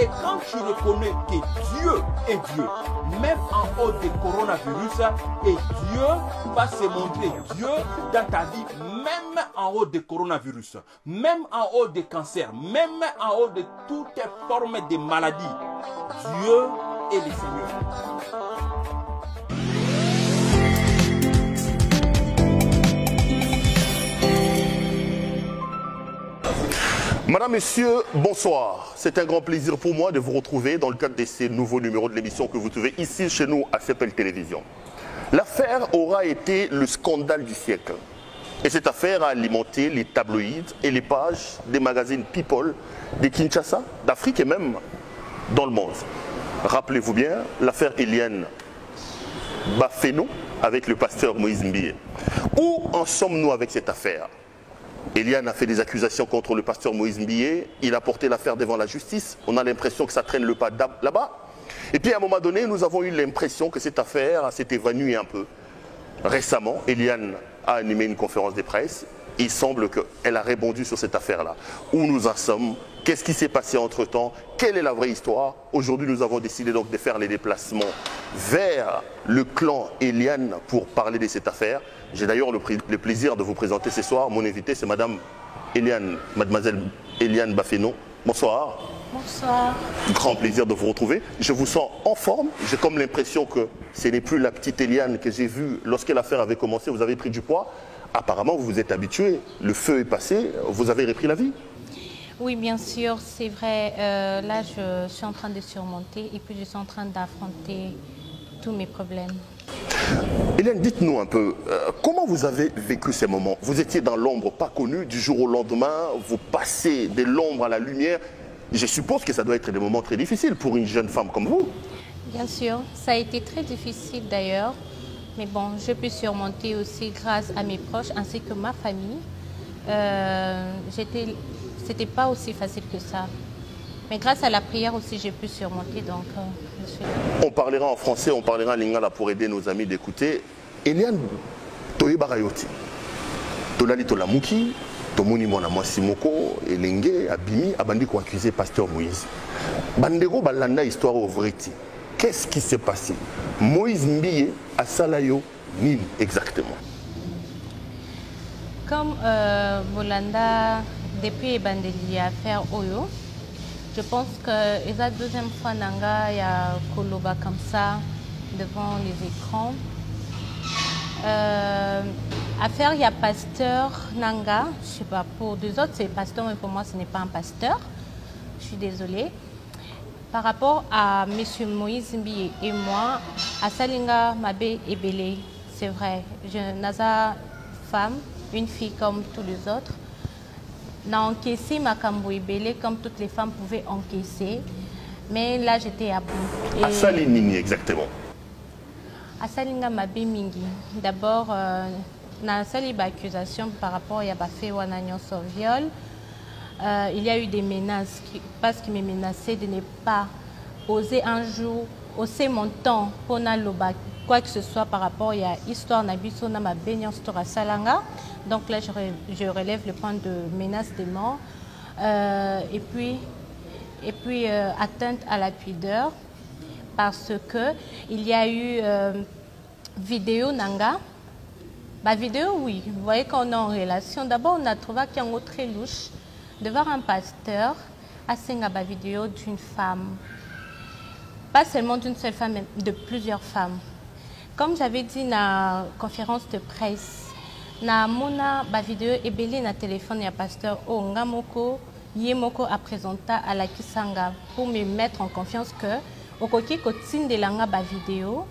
Et quand tu reconnais que Dieu est Dieu, même en haut des coronavirus, et Dieu va se montrer Dieu dans ta vie, même en haut des coronavirus, même en haut des cancers, même en haut de toutes formes de maladies, Dieu est le Seigneur. Madame, Messieurs, bonsoir. C'est un grand plaisir pour moi de vous retrouver dans le cadre de ces nouveaux numéros de l'émission que vous trouvez ici chez nous à CPL Télévision. L'affaire aura été le scandale du siècle. Et cette affaire a alimenté les tabloïds et les pages des magazines People de Kinshasa, d'Afrique et même dans le monde. Rappelez-vous bien l'affaire Eliane Bafeno avec le pasteur Moïse Mbie. Où en sommes-nous avec cette affaire? Eliane a fait des accusations contre le pasteur Moïse Mbie. Il a porté l'affaire devant la justice. On a l'impression que ça traîne le pas là-bas. Et puis à un moment donné, nous avons eu l'impression que cette affaire s'est évanouie un peu. Récemment, Eliane a animé une conférence de presse. Il semble qu'elle a rebondi sur cette affaire-là. Où nous en sommes? Qu'est-ce qui s'est passé entre-temps? Quelle est la vraie histoire? Aujourd'hui, nous avons décidé donc de faire les déplacements vers le clan Eliane pour parler de cette affaire. J'ai d'ailleurs le plaisir de vous présenter ce soir. Mon invité, c'est mademoiselle Eliane Bafeno. Bonsoir. Bonsoir. Grand plaisir de vous retrouver. Je vous sens en forme. J'ai comme l'impression que ce n'est plus la petite Eliane que j'ai vue lorsque l'affaire avait commencé. Vous avez pris du poids. Apparemment, vous vous êtes habitué. Le feu est passé. Vous avez repris la vie. Oui, bien sûr, c'est vrai. Là, je suis en train de surmonter et puis je suis en train d'affronter tous mes problèmes. Eliane, dites-nous un peu, comment vous avez vécu ces moments? Vous étiez dans l'ombre, pas connue, du jour au lendemain, vous passez de l'ombre à la lumière. Je suppose que ça doit être des moments très difficiles pour une jeune femme comme vous. Bien sûr, ça a été très difficile d'ailleurs. Mais bon, je peux surmonter aussi grâce à mes proches ainsi que ma famille. C'était pas aussi facile que ça. Mais grâce à la prière aussi, j'ai pu surmonter. Donc, je suis là. On parlera en français, on parlera en lingala pour aider nos amis d'écouter. Eliane, toye barayoti. Tolali tolamuki, tomoni mwana mwasi moko, elenge, abimi, abandi ko accuser pasteur Moïse. Bandego balanda histoire au vrai. Qu'est-ce qui s'est passé? Moïse Mbie a salayo nini exactement? Comme Bolanda, depuis Bandeli a affaire Oyo, je pense que c'est la deuxième fois Nanga, il y a Koloba comme ça, devant les écrans. Affaire, il y a pasteur Nanga, je ne sais pas, pour deux autres c'est pasteur, mais pour moi ce n'est pas un pasteur. Je suis désolée. Par rapport à M. Moïse Mbie et moi, à Salinga Mabé et Belé, c'est vrai, je suis femme, une fille comme tous les autres. N'a encaissé ma Belé comme toutes les femmes pouvaient encaisser, mais là j'étais à bout. À Salinini exactement? À Salinga Mabé Mingi. D'abord, na saliba accusation par rapport à Yabafé ou à sur viol. Il y a eu des menaces parce qu'il me menaçait de ne pas oser un jour hausser mon temps pour n'aloba quoi que ce soit par rapport à l'histoire Nabiso na ma baignance à Salanga. Donc là je relève le point de menace de mort et puis atteinte à la pudeur parce que il y a eu vidéo Nanga. Bah vidéo oui, vous voyez qu'on est en relation. D'abord on a trouvé qu'il y a un autre très louche de voir un pasteur à Singaba vidéo d'une femme. Pas seulement d'une seule femme, mais de plusieurs femmes. Comme j'avais dit dans la conférence de presse, na mona ba vidéo et belé na téléphone ya pasteur o ngamoko yemoko a présenté à la Kisanga pour me mettre en confiance que okoki kotine de langa ba vidéo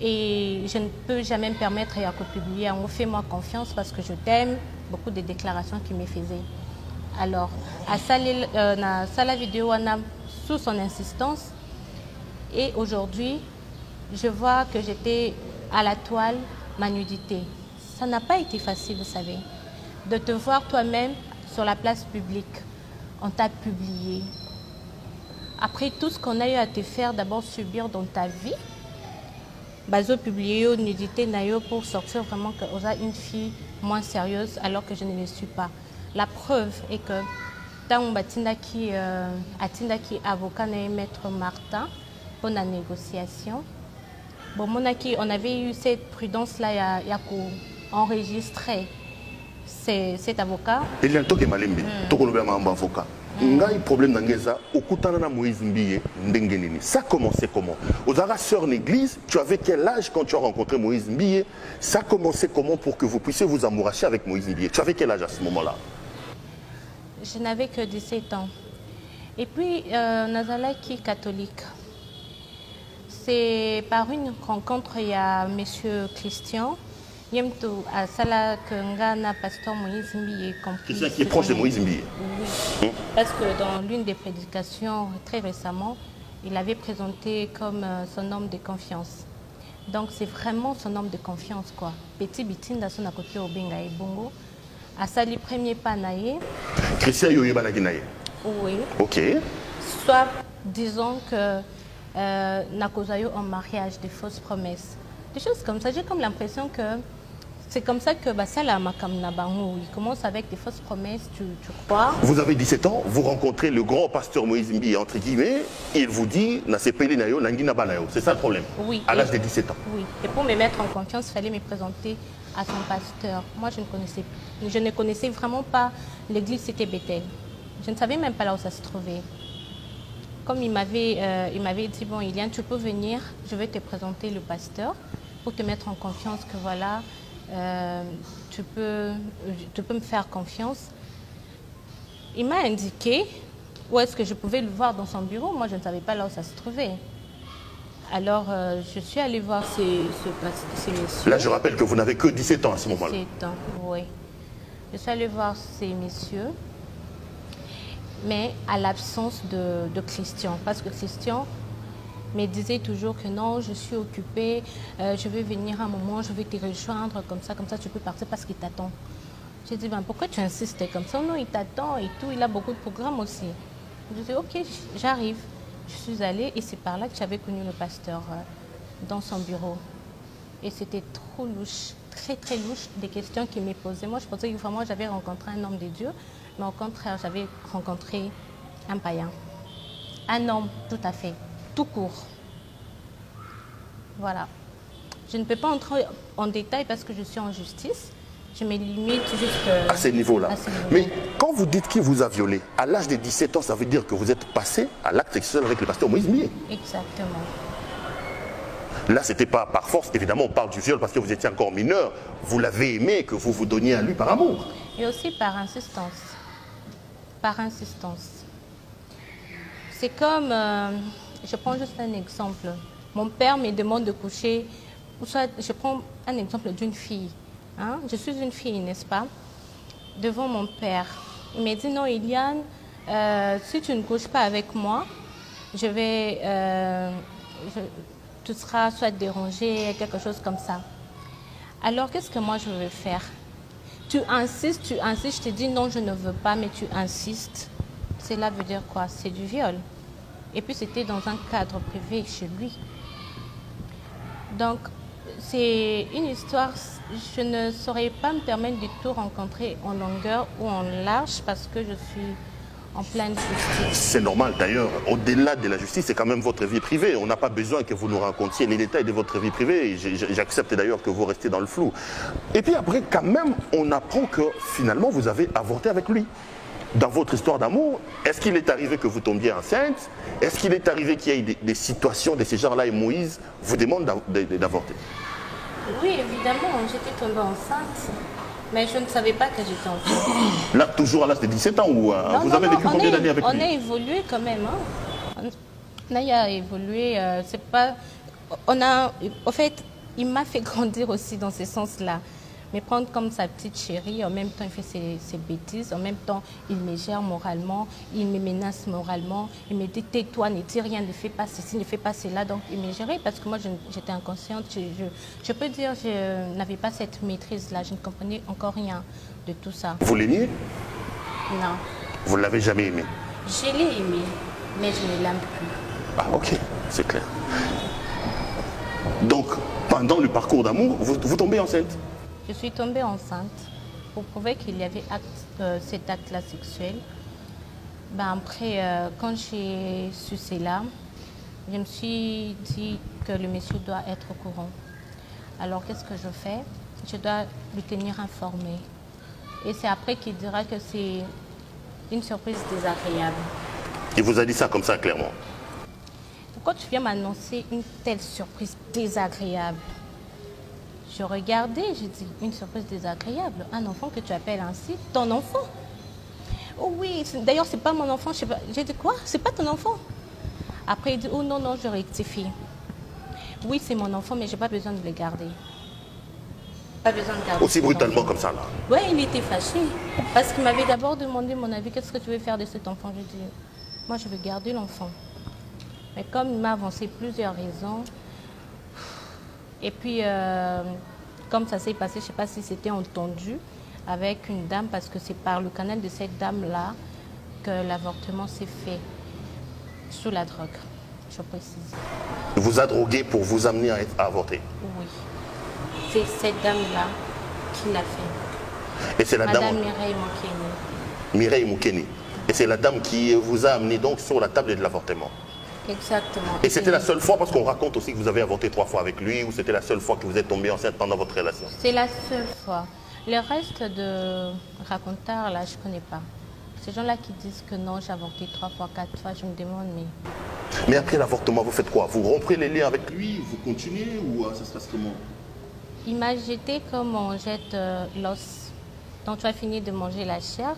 et je ne peux jamais me permettre à publier. On fait-moi confiance parce que je t'aime. Beaucoup de déclarations qu'il me faisait. Alors, à la vidéo, on a sous son insistance. Et aujourd'hui, je vois que j'étais à la toile, ma nudité. Ça n'a pas été facile, vous savez, de te voir toi-même sur la place publique. On t'a publié. Après tout ce qu'on a eu à te faire, d'abord subir dans ta vie, bazo publié nudité nayo pour sortir vraiment que vous êtes une fille moins sérieuse alors que je ne le suis pas. La preuve est que tant batindaki atindaki avocat na maître Martin pour la négociation. Bon, on avait eu cette prudence-là, il y a enregistrer cet avocat. Il y a un truc qui m'a dit, avocat. Il y a un problème dans ça. Moïse Mbiye, ça a commencé comment? Aux sœur l'église, tu avais quel âge quand tu as rencontré Moïse Mbiye? Ça a commencé comment pour que vous puissiez vous amouracher avec Moïse Mbiye? Tu avais quel âge à ce moment-là? Je n'avais que 17 ans. Et puis, Nazalaki catholique. C'est par une rencontre, il y a M. Christian, à Sala Kengana, pasteur Moïse Mbiye. Christian qui est proche de Moïse Mbiye. Oui, parce que dans l'une des prédications, très récemment, il avait présenté comme son homme de confiance. Donc c'est vraiment son homme de confiance, quoi. Petit bitinda son à côté au Benga et Bongo. À Sali premier panaye. Christian Yoyebanaginaye. Oui. Ok. Soit disons que Nakozayo en mariage, des fausses promesses. Des choses comme ça. J'ai comme l'impression que c'est comme ça que Basala Makam Nabango, il commence avec des fausses promesses, tu crois. Vous avez 17 ans, vous rencontrez le grand pasteur Moïse Mbiye, entre guillemets, il vous dit, c'est ça le problème? Oui. À l'âge de 17 ans. Oui. Et pour me mettre en confiance, il fallait me présenter à son pasteur. Moi, je ne connaissais vraiment pas l'église, c'était Bethel. Je ne savais même pas là où ça se trouvait. Comme il m'avait dit, bon, Iliane, tu peux venir, je vais te présenter le pasteur pour te mettre en confiance que voilà, tu peux me faire confiance. Il m'a indiqué où est-ce que je pouvais le voir dans son bureau. Moi, je ne savais pas là où ça se trouvait. Alors, je suis allée voir ces messieurs. Là, je rappelle que vous n'avez que 17 ans à ce moment-là. 17 ans, oui. Je suis allée voir ces messieurs. Mais à l'absence de Christian. Parce que Christian me disait toujours que non, je suis occupée, je vais venir un moment, je vais te rejoindre, comme ça tu peux partir parce qu'il t'attend. J'ai dit, ben, pourquoi tu insistes comme ça? Non, il t'attend et tout, il a beaucoup de programmes aussi. Je dis, ok, j'arrive. Je suis allée et c'est par là que j'avais connu le pasteur dans son bureau. Et c'était trop louche, très très louche, des questions qu'il me posait. Moi, je pensais que vraiment j'avais rencontré un homme de Dieu. Mais au contraire, j'avais rencontré un païen. Un homme, tout à fait, tout court. Voilà. Je ne peux pas entrer en détail parce que je suis en justice. Je me limite juste à ce niveau-là. Mais quand vous dites qu'il vous a violé, à l'âge de 17 ans, ça veut dire que vous êtes passé à l'acte sexuel avec le pasteur Moïse Mbiye. Exactement. Là, ce n'était pas par force. Évidemment, on parle du viol parce que vous étiez encore mineur. Vous l'avez aimé, que vous vous donniez à lui par amour. Et aussi par insistance. Par insistance. C'est comme, je prends juste un exemple. Mon père me demande de coucher, ou soit je prends un exemple d'une fille. Hein? Je suis une fille, n'est-ce pas? Devant mon père. Il me dit, non, Iliane, si tu ne couches pas avec moi, je vais, tu seras soit dérangée, quelque chose comme ça. Alors, qu'est-ce que moi je vais faire? Tu insistes, je te dis non, je ne veux pas, mais tu insistes. Cela veut dire quoi? C'est du viol. Et puis c'était dans un cadre privé chez lui. Donc, c'est une histoire, je ne saurais pas me permettre de tout rencontrer en longueur ou en large parce que je suis en pleine justice. C'est normal d'ailleurs, au-delà de la justice, c'est quand même votre vie privée. On n'a pas besoin que vous nous racontiez les détails de votre vie privée. J'accepte d'ailleurs que vous restez dans le flou. Et puis après, quand même, on apprend que finalement, vous avez avorté avec lui. Dans votre histoire d'amour, est-ce qu'il est arrivé que vous tombiez enceinte? Est-ce qu'il est arrivé qu'il y ait des situations de ces genres-là et Moïse vous demande d'avorter? Oui, évidemment, j'étais tombée enceinte. Mais je ne savais pas que j'étais enceinte. Là, toujours à l'âge de 17 ans ou vous avez vécu combien d'années avec lui? On a évolué quand même. Hein. On a évolué. C'est pas. En fait, il m'a fait grandir aussi dans ce sens-là. Me prendre comme sa petite chérie, en même temps il fait ses bêtises, en même temps il me gère moralement, il me menace moralement, il me dit tais-toi, ne dis rien, ne fais pas ceci, ne fais pas cela. Donc il me gérait parce que moi j'étais inconsciente, je peux dire je n'avais pas cette maîtrise-là, je ne comprenais encore rien de tout ça. Vous l'aimiez? Non. Vous ne l'avez jamais aimé? Je l'ai aimé, mais je ne l'aime plus. Ah ok, c'est clair. Donc pendant le parcours d'amour, vous tombez enceinte? Je suis tombée enceinte pour prouver qu'il y avait cet acte-là sexuel. Ben après, quand j'ai su cela, je me suis dit que le monsieur doit être au courant. Alors qu'est-ce que je fais? Je dois lui tenir informé. Et c'est après qu'il dira que c'est une surprise désagréable. Il vous a dit ça comme ça, clairement? Pourquoi tu viens m'annoncer une telle surprise désagréable? Je regardais, j'ai dit, une surprise désagréable? Un enfant que tu appelles ainsi, ton enfant? Oh oui, d'ailleurs, c'est pas mon enfant. J'ai dit quoi? C'est pas ton enfant? Après, il dit, oh non, non, je rectifie. Oui, c'est mon enfant, mais j'ai pas besoin de le garder. Pas besoin de garder. Aussi brutalement comme ça, là? Oui, il était fâché. Parce qu'il m'avait d'abord demandé mon avis. Qu'est-ce que tu veux faire de cet enfant? Je dis, moi, je veux garder l'enfant. Mais comme il m'a avancé plusieurs raisons, et puis, comme ça s'est passé, je ne sais pas si c'était entendu avec une dame, parce que c'est par le canal de cette dame-là que l'avortement s'est fait sous la drogue, je précise. Il vous a drogué pour vous amener à avorter? Oui. C'est cette dame-là qui l'a fait. Et c'est la Madame dame... Mireille Moukeni. Mireille Moukeni. Et c'est la dame qui vous a amené donc sur la table de l'avortement? Exactement. Et c'était la seule fois, parce qu'on raconte aussi que vous avez avorté 3 fois avec lui, ou c'était la seule fois que vous êtes tombée enceinte pendant votre relation? C'est la seule fois. Le reste de raconteurs, là, je ne connais pas. Ces gens-là qui disent que non, j'ai avorté 3 fois, 4 fois, je me demande, mais... Mais après l'avortement, vous faites quoi? Vous rompez les liens avec lui? Vous continuez ou ça se passe comment? Il m'a jeté comme on jette l'os. Donc tu vas finir de manger la chair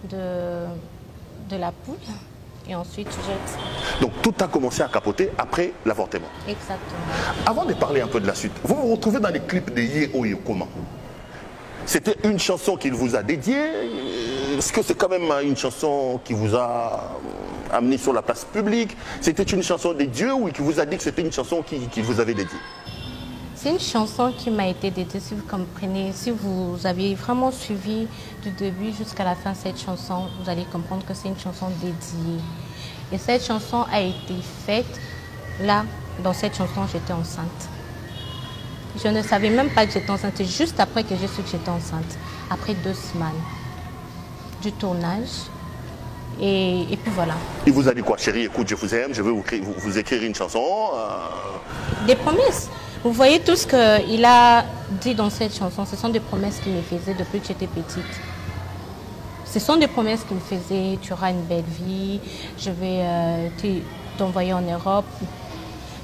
de la poule et ensuite tu jettes. Donc tout a commencé à capoter après l'avortement? Exactement. Avant de parler un peu de la suite, vous vous retrouvez dans les clips de Yeo Yekoma. C'était une chanson qu'il vous a dédiée. Est-ce que c'est quand même une chanson qui vous a amené sur la place publique? C'était une chanson de Dieu ou qui vous a dit que c'était une chanson qu'il vous avait dédiée? C'est une chanson qui m'a été dédiée, si vous comprenez. Si vous avez vraiment suivi du début jusqu'à la fin cette chanson, vous allez comprendre que c'est une chanson dédiée. Et cette chanson a été faite, là, dans cette chanson, j'étais enceinte. Je ne savais même pas que j'étais enceinte. C'est juste après que j'ai su que j'étais enceinte. Après 2 semaines du tournage. Et puis voilà. Il vous a dit quoi? Chérie, écoute, je vous aime, je veux vous écrire une chanson. Des promesses. Vous voyez tout ce qu'il a dit dans cette chanson. Ce sont des promesses qu'il me faisait depuis que j'étais petite. Ce sont des promesses qu'il me faisait. Tu auras une belle vie. Je vais t'envoyer en Europe.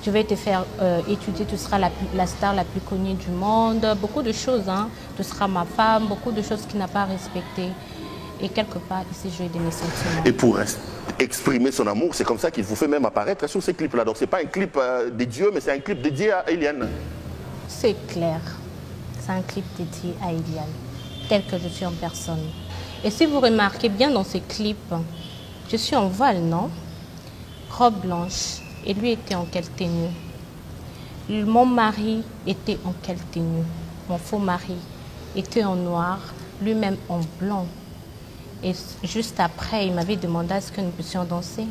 Je vais te faire étudier, tu seras la star la plus connue du monde. Beaucoup de choses, hein. Tu seras ma femme, beaucoup de choses qu'il n'a pas respectées. Et quelque part, il s'est joué de mes sentiments. Et pour exprimer son amour, c'est comme ça qu'il vous fait même apparaître sur ces clips-là. Donc ce n'est pas un clip de Dieu, mais c'est un clip dédié à Eliane. C'est clair. C'est un clip dédié à Eliane, tel que je suis en personne. Et si vous remarquez bien dans ces clips, je suis en voile, non? Robe blanche. Et lui était en quelle tenue? Mon mari était en quelle tenue? Mon faux mari était en noir, lui-même en blanc. Et juste après, il m'avait demandé à ce que nous puissions danser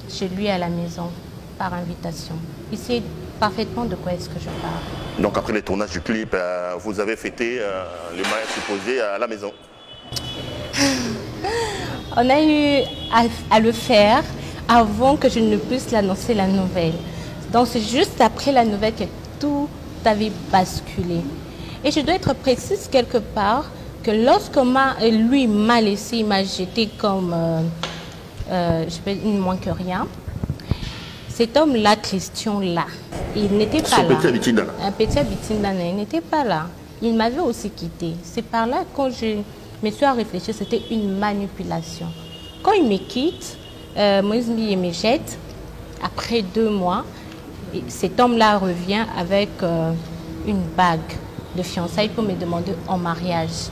chez lui à la maison, par invitation. Il sait parfaitement de quoi est-ce que je parle. Donc après le tournage du clip, vous avez fêté le mariage supposé à la maison? On a eu à le faire avant que je ne puisse l'annoncer la nouvelle. Donc c'est juste après la nouvelle que tout avait basculé. Et je dois être précise quelque part que lorsque lui m'a laissé, il m'a jeté comme il ne manque rien. Cet homme-là, Christian-là, il n'était pas là. Un petit Abitindana, il n'était pas là. Il m'avait aussi quitté. C'est par là quand je me suis à réfléchir, c'était une manipulation. Quand il me quitte, Moïse me jette. Après 2 mois, cet homme-là revient avec une bague de fiançailles pour me demander en mariage.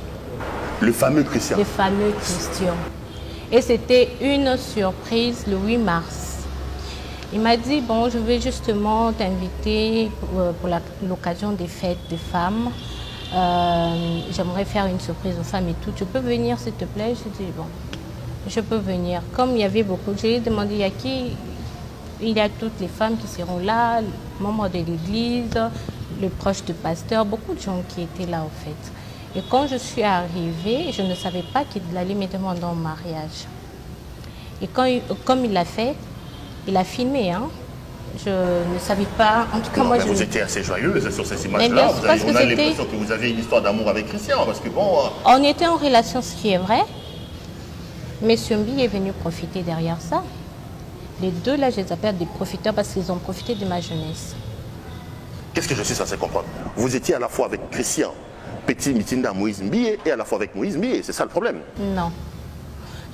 Le fameux Christian. Le fameux Christian. Et c'était une surprise le 8 mars. Il m'a dit, bon, je vais justement t'inviter pour l'occasion des fêtes des femmes. J'aimerais faire une surprise aux femmes et tout. Tu peux venir, s'il te plaît? J'ai dit, bon, je peux venir. Comme il y avait beaucoup, j'ai demandé, il y a qui? Il y a toutes les femmes qui seront là, les membres de l'église, le proche du pasteur, beaucoup de gens qui étaient là, au fait. Et quand je suis arrivée, je ne savais pas qu'il allait me demander en mariage. Et comme il l'a fait, il a filmé. Hein. Je ne savais pas. En tout cas, non, moi, vous étiez assez joyeuse sur ces Mais images-là. bien, On a l'impression que vous aviez une histoire d'amour avec Christian. Parce que bon. On était en relation, ce qui est vrai. Mais Mbi est venu profiter derrière ça. Les deux, là, je les appelle des profiteurs parce qu'ils ont profité de ma jeunesse. Qu'est-ce que je suis censé comprendre? Vous étiez à la fois avec Christian, Petit Mitinda, Moïse Mbié, et à la fois avec Moïse Mbié. C'est ça le problème? Non.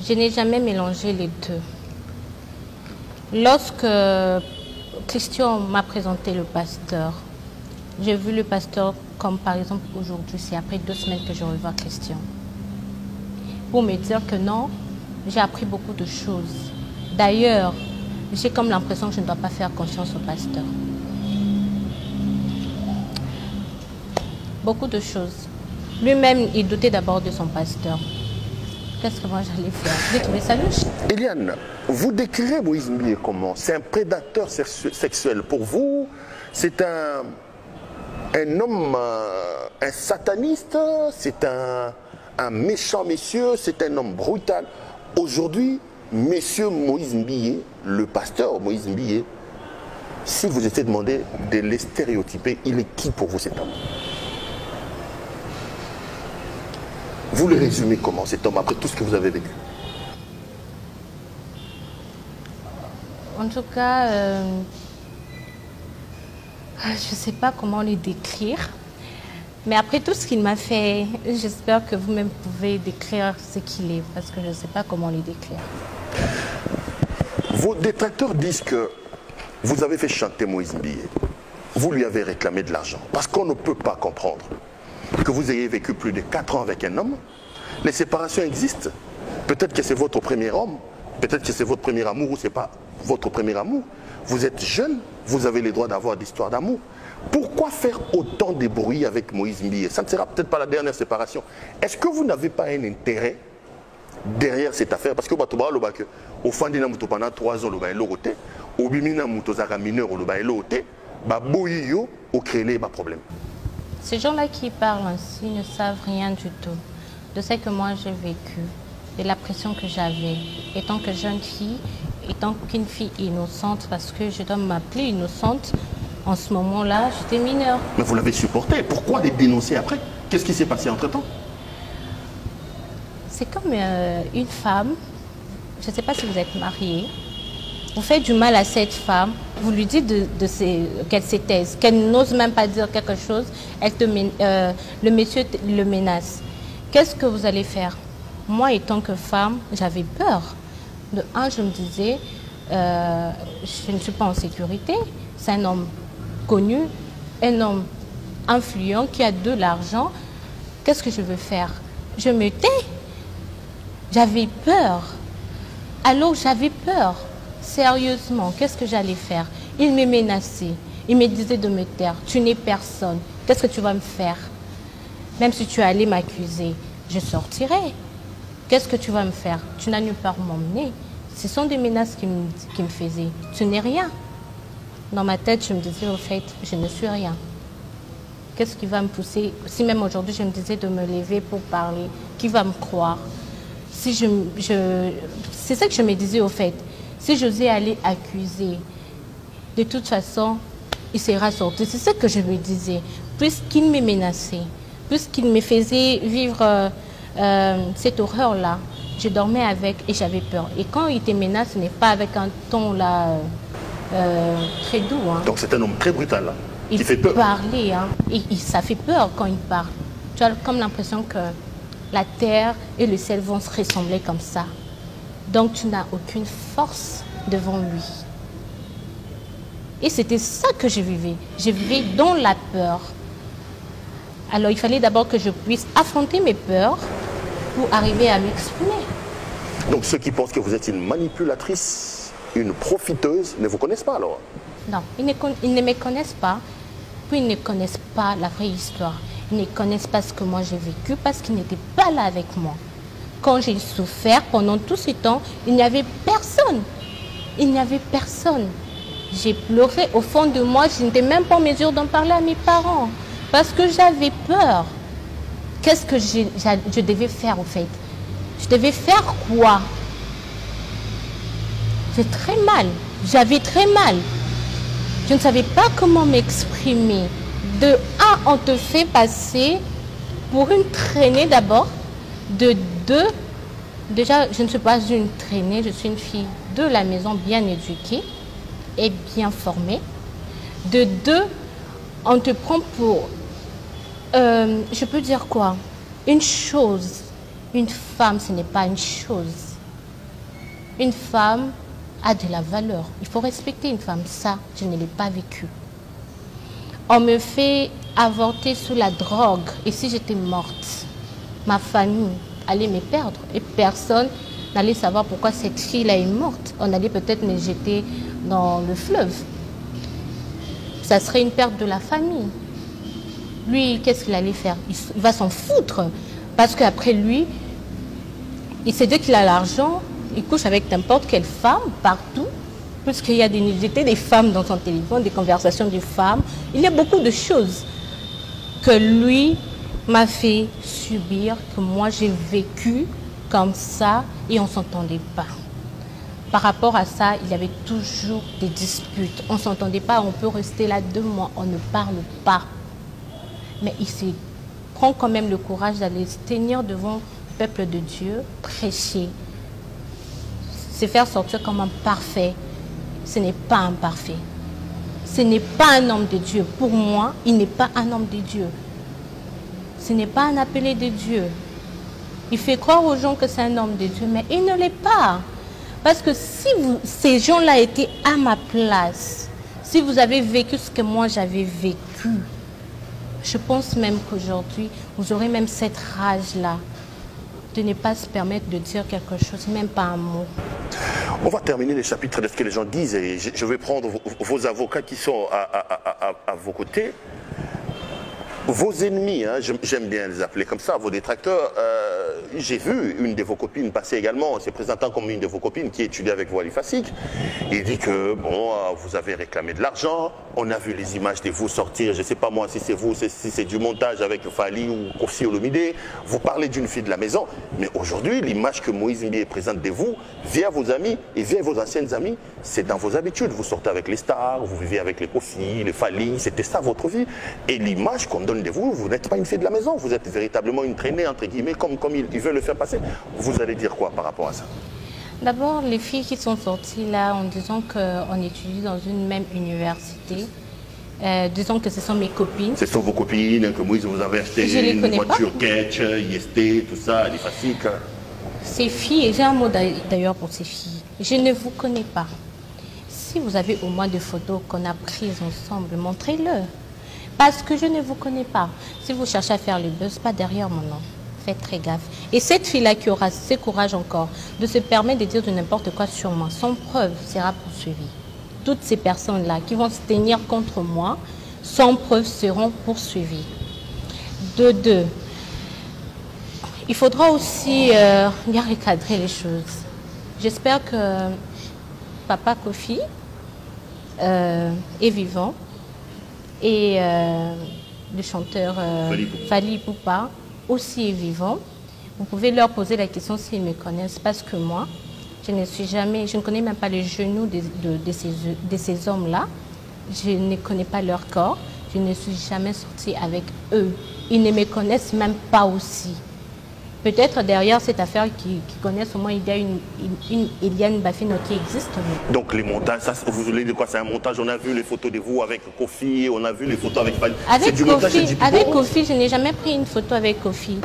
Je n'ai jamais mélangé les deux. Lorsque Christian m'a présenté le pasteur, j'ai vu le pasteur comme par exemple aujourd'hui, c'est après 2 semaines que je revois Christian. Pour me dire que non, j'ai appris beaucoup de choses. D'ailleurs, j'ai comme l'impression que je ne dois pas faire confiance au pasteur. Beaucoup de choses. Lui-même, il doutait d'abord de son pasteur. Qu'est-ce que moi j'allais faire? J'ai trouvé ça louche. Eliane, vous décrirez Moïse Mbié comment? C'est un prédateur sexuel pour vous? C'est un homme, un sataniste? C'est un méchant monsieur? C'est un homme brutal? Aujourd'hui, monsieur Moïse Mbié, le pasteur Moïse Mbié, si vous étiez demandé de les stéréotyper, il est qui pour vous cet homme? Vous le résumez comment cet homme après tout ce que vous avez vécu? En tout cas, je ne sais pas comment le décrire. Mais après tout ce qu'il m'a fait, j'espère que vous-même pouvez décrire ce qu'il est. Parce que je ne sais pas comment le décrire. Vos détracteurs disent que vous avez fait chanter Moïse Mbié. Vous lui avez réclamé de l'argent. Parce qu'on ne peut pas comprendre que vous ayez vécu plus de 4 ans avec un homme. Les séparations existent. Peut-être que c'est votre premier homme. Peut-être que c'est votre premier amour ou ce n'est pas votre premier amour. Vous êtes jeune. Vous avez le droit d'avoir d'histoires d'amour. Pourquoi faire autant de bruit avec Moïse Mbié? Ça ne sera peut-être pas la dernière séparation. Est-ce que vous n'avez pas un intérêt derrière cette affaire? Parce que au fond de pendant 3 ans, au bimina mutozaka mineur au loté, baboyo au créer les problèmes. Ces gens-là qui parlent ainsi ne savent rien du tout de ce que moi j'ai vécu, de la pression que j'avais, étant que jeune fille, étant qu'une fille innocente, parce que je dois m'appeler innocente, en ce moment-là, j'étais mineure. Mais vous l'avez supporté, pourquoi les dénoncer après? Qu'est-ce qui s'est passé entre-temps? C'est comme une femme, je ne sais pas si vous êtes mariée, vous faites du mal à cette femme, vous lui dites qu'elle se taise, qu'elle n'ose même pas dire quelque chose, le monsieur le menace. Qu'est-ce que vous allez faire? Moi, étant que femme, j'avais peur. De un, je me disais, je ne suis pas en sécurité, c'est un homme connu, un homme influent qui a de l'argent. Qu'est-ce que je veux faire? Je me tais. J'avais peur. Alors j'avais peur. Sérieusement, qu'est-ce que j'allais faire? Il me menaçait. Il me disait de me taire. Tu n'es personne. Qu'est-ce que tu vas me faire? Même si tu allais m'accuser, je sortirai. Qu'est-ce que tu vas me faire? Tu n'as nulle part où m'emmener. Ce sont des menaces qui me faisaient. Tu n'es rien. Dans ma tête, je me disais, au fait, je ne suis rien. Qu'est-ce qui va me pousser? Si même aujourd'hui, je me disais de me lever pour parler, qui va me croire? Si c'est ça que je me disais, au fait. Si j'osais aller accuser, de toute façon, il sera sorti. C'est ce que je me disais. Puisqu'il me menaçait, puisqu'il me faisait vivre cette horreur-là, je dormais avec et j'avais peur. Et quand il te menace, ce n'est pas avec un ton là très doux. Hein. Donc c'est un homme très brutal là, il qui fait peur. Parler, hein, ça fait peur quand il parle. Tu as comme l'impression que la terre et le ciel vont se ressembler comme ça. Donc tu n'as aucune force devant lui. Et c'était ça que je vivais. Je vivais dans la peur. Alors il fallait d'abord que je puisse affronter mes peurs pour arriver à m'exprimer. Donc ceux qui pensent que vous êtes une manipulatrice, une profiteuse, ne vous connaissent pas alors? Non, ils ne me connaissent pas, puis ils ne connaissent pas la vraie histoire. Ils ne connaissent pas ce que moi j'ai vécu parce qu'ils n'étaient pas là avec moi. Quand j'ai souffert pendant tout ce temps, il n'y avait personne. Il n'y avait personne. J'ai pleuré au fond de moi, je n'étais même pas en mesure d'en parler à mes parents parce que j'avais peur. Qu'est-ce que je devais faire au fait? Je devais faire quoi? J'étais très mal. J'avais très mal. Je ne savais pas comment m'exprimer. De un, on te fait passer pour une traînée d'abord. De deux, déjà, je ne suis pas une traînée, je suis une fille de la maison bien éduquée et bien formée. De deux, on te prend pour, je peux dire quoi? Une chose. Une femme, ce n'est pas une chose. Une femme a de la valeur. Il faut respecter une femme. Ça, je ne l'ai pas vécu. On me fait avorter sous la drogue. Et si j'étais morte, ma famille allait me perdre. Et personne n'allait savoir pourquoi cette fille-là est morte. On allait peut-être me jeter dans le fleuve. Ça serait une perte de la famille. Lui, qu'est-ce qu'il allait faire? Il va s'en foutre. Parce qu'après lui, il sait dire qu'il a l'argent. Il couche avec n'importe quelle femme, partout, puisqu'il y a des femmes dans son téléphone, des conversations de femmes. Il y a beaucoup de choses que lui m'a fait subir, que moi j'ai vécu comme ça et on ne s'entendait pas. Par rapport à ça, il y avait toujours des disputes. On ne s'entendait pas, on peut rester là 2 mois, on ne parle pas. Mais il prend quand même le courage d'aller se tenir devant le peuple de Dieu, prêcher. Se faire sortir comme un parfait, ce n'est pas un parfait. Ce n'est pas un homme de Dieu. Pour moi, il n'est pas un homme de Dieu. Ce n'est pas un appelé de Dieu. Il fait croire aux gens que c'est un homme de Dieu, mais il ne l'est pas. Parce que si ces gens-là étaient à ma place, si vous avez vécu ce que moi j'avais vécu, je pense même qu'aujourd'hui, vous aurez même cette rage-là de ne pas se permettre de dire quelque chose, même pas un mot. On va terminer les chapitres de ce que les gens disent et je vais prendre vos avocats qui sont à vos côtés. Vos ennemis, hein, j'aime bien les appeler comme ça, vos détracteurs. J'ai vu une de vos copines passer également, se présentant comme une de vos copines qui étudie avec vous à l'IFASIC. Il dit que, bon, vous avez réclamé de l'argent, on a vu les images de vous sortir, je ne sais pas moi si c'est vous, si c'est du montage avec Fali ou Kofi Olomide. Vous parlez d'une fille de la maison, mais aujourd'hui, l'image que Moïse Mbié présente de vous, via vos amis et via vos anciennes amies, c'est dans vos habitudes. Vous sortez avec les stars, vous vivez avec les Kofi, les Fali, c'était ça votre vie. Et l'image qu'on donne de vous, vous n'êtes pas une fille de la maison, vous êtes véritablement une traînée, entre guillemets, comme ils veulent le faire passer. Vous allez dire quoi par rapport à ça? D'abord, les filles qui sont sorties là en disant qu'on étudie dans une même université, disons que ce sont mes copines. Ce sont vos copines, que Moïse vous avez acheté une voiture Ketch, IST, tout ça, l'IFASIC. Ces filles, j'ai un mot d'ailleurs pour ces filles, je ne vous connais pas. Si vous avez au moins des photos qu'on a prises ensemble, montrez-le. Parce que je ne vous connais pas. Si vous cherchez à faire le buzz, pas derrière mon nom. Faites très gaffe. Et cette fille-là qui aura ce courage encore de se permettre de dire de n'importe quoi sur moi, sans preuve, sera poursuivie. Toutes ces personnes-là qui vont se tenir contre moi, sans preuve, seront poursuivies. De deux, il faudra aussi bien recadrer les choses. J'espère que Papa Kofi est vivant. Et le chanteur Fali Ipupa aussi est vivant. Vous pouvez leur poser la question s'ils me connaissent, parce que moi, je ne connais même pas les genoux de ces hommes-là. Je ne connais pas leur corps. Je ne suis jamais sortie avec eux. Ils ne me connaissent même pas aussi. Peut-être derrière cette affaire qu'ils connaissent, au moins il y a une Eliane Bafino qui existe. Donc les montages, ça, vous voulez dire quoi? C'est un montage? On a vu les photos de vous avec Kofi, on a vu les photos avec Fali. Avec Kofi, je n'ai jamais pris une photo avec Kofi.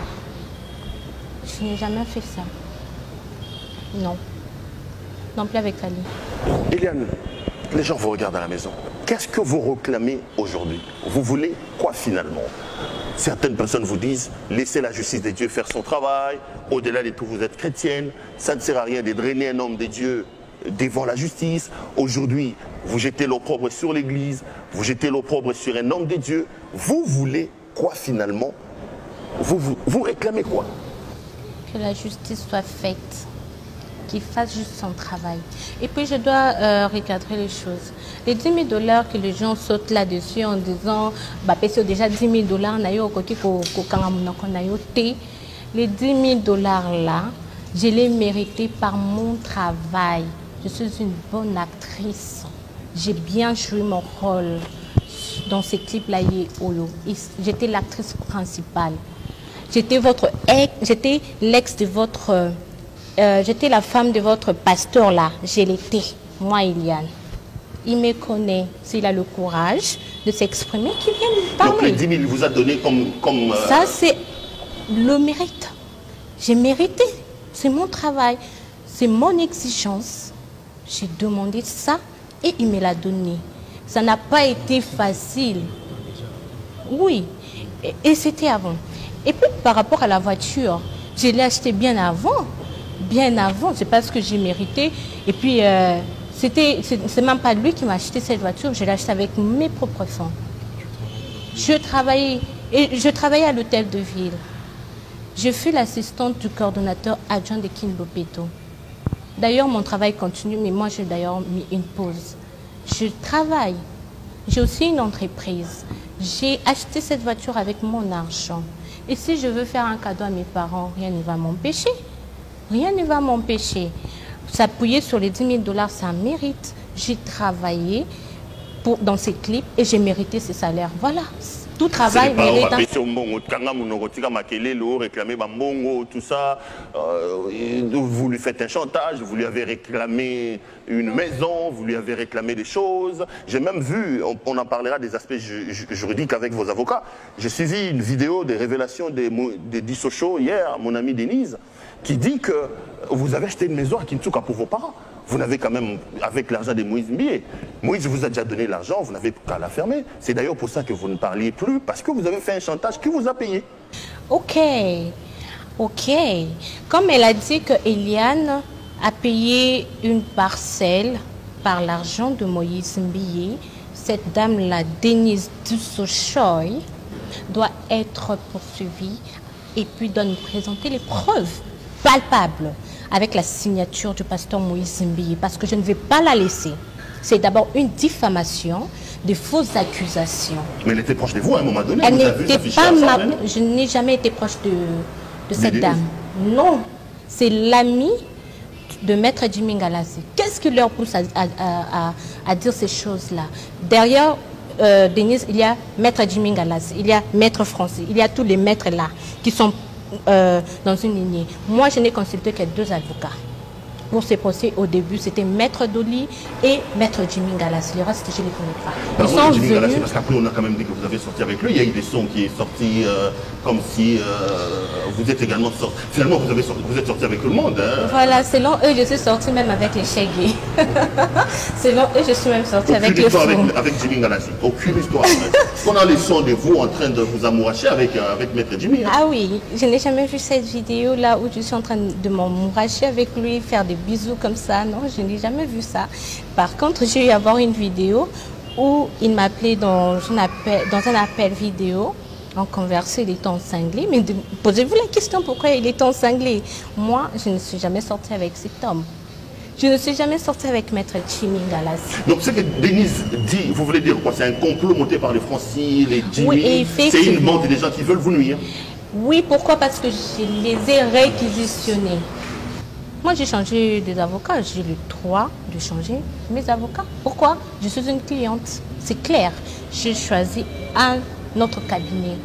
Je n'ai jamais fait ça. Non. Non plus avec Fali. Eliane, les gens vous regardent à la maison. Qu'est-ce que vous réclamez aujourd'hui? Vous voulez quoi finalement? Certaines personnes vous disent, laissez la justice de Dieu faire son travail, au-delà de tout vous êtes chrétienne, ça ne sert à rien de drainer un homme de Dieu devant la justice. Aujourd'hui, vous jetez l'opprobre sur l'Église, vous jetez l'opprobre sur un homme de Dieu. Vous voulez quoi finalement? Vous réclamez quoi? Que la justice soit faite, qu'il fasse juste son travail. Et puis je dois recadrer les choses. Les 10 000 $ que les gens sautent là-dessus en disant bah c'est déjà 10 000 $, les 10 000 $ là, je les mérités par mon travail. je suis une bonne actrice. J'ai bien joué mon rôle dans ces clips-là. J'étais l'actrice principale. J'étais j'étais l'ex de votre... j'étais la femme de votre pasteur là. Je l'étais, moi, Eliane. Il me connaît. S'il a le courage de s'exprimer, qu'il vienne me parler. Donc les 10 000, il vous a donné comme Ça, c'est le mérite. J'ai mérité. C'est mon travail. C'est mon exigence. J'ai demandé ça et il me l'a donné. Ça n'a pas été facile. Oui. Et c'était avant. Et puis par rapport à la voiture, je l'ai acheté bien avant. Bien avant. C'est parce que j'ai mérité. Et puis... c'est même pas lui qui m'a acheté cette voiture, je l'ai acheté avec mes propres fonds. Je travaillais à l'hôtel de ville. Je fus l'assistante du coordonnateur adjoint de King Lopeto. D'ailleurs, mon travail continue, mais moi, j'ai d'ailleurs mis une pause. Je travaille. J'ai aussi une entreprise. J'ai acheté cette voiture avec mon argent. Et si je veux faire un cadeau à mes parents, rien ne va m'empêcher. Rien ne va m'empêcher. S'appuyer sur les 10 000 $, ça mérite. J'ai travaillé dans ces clips et j'ai mérité ces salaires. Voilà. Tout travail mérite. Tout ça. Vous lui faites un chantage, vous lui avez réclamé une maison, vous lui avez réclamé des choses. J'ai même vu, on en parlera des aspects juridiques avec vos avocats. J'ai suivi une vidéo des révélations des Dissocho hier, mon amie Denise, qui dit que vous avez acheté une maison à Kinshasa pour vos parents. Vous n'avez quand même, avec l'argent de Moïse Mbié. Moïse vous a déjà donné l'argent, vous n'avez qu'à la fermer. C'est d'ailleurs pour ça que vous ne parliez plus, parce que vous avez fait un chantage qui vous a payé. Ok. Comme elle a dit que Eliane a payé une parcelle par l'argent de Moïse Mbié, cette dame-là, Denise Dussochoy, doit être poursuivie et puis doit nous présenter les preuves palpables avec la signature du pasteur Moïse Mbié, parce que je ne vais pas la laisser. C'est d'abord une diffamation, de fausses accusations. Mais elle était proche de vous à un moment donné. Elle n'était pas je n'ai jamais été proche de cette dame. Non, c'est l'ami de Maître Jimmy Ngalassi. Qu'est-ce qui leur pousse à dire ces choses-là? Derrière Denise, il y a Maître Jimmy Ngalassi, il y a Maître Francis, il y a tous les maîtres là qui sont dans une lignée. Moi, je n'ai consulté que 2 avocats. Pour ces procès, au début, c'était Maître Doli et Maître Jimmy Ngalassi. Le reste, je ne les connais pas. Ils sont venus... Parce qu'après, on a quand même dit que vous avez sorti avec lui. Il y a eu des sons qui sont sortis comme si vous êtes également sorti. Finalement, vous êtes sorti avec tout le monde. Hein. Voilà, selon eux, je suis sorti même avec les Chegui. Selon eux, je suis même sorti avec les fous. Avec Jimmy Ngalassi. Aucune histoire. On a les sons de vous en train de vous amouracher avec Maître Jimmy. Hein. Ah oui, je n'ai jamais vu cette vidéo-là où je suis en train de m'amouracher avec lui, faire des bisous comme ça. Non, je n'ai jamais vu ça. Par contre, j'ai eu à voir une vidéo où il m'appelait dans un appel vidéo. On conversait, il était en cinglé. Mais posez-vous la question pourquoi il était en cinglé. Moi, je ne suis jamais sortie avec cet homme. Je ne suis jamais sortie avec Maître Jimmy Ngalassi. Donc ce que Denise dit, vous voulez dire quoi? C'est un complot monté par les Francis, les Jimmy? Oui, c'est une bande des gens qui veulent vous nuire? Oui, pourquoi? Parce que je les ai réquisitionnés. Moi, j'ai changé des avocats. J'ai le droit de changer mes avocats. Pourquoi? Je suis une cliente. C'est clair. J'ai choisi un autre cabinet.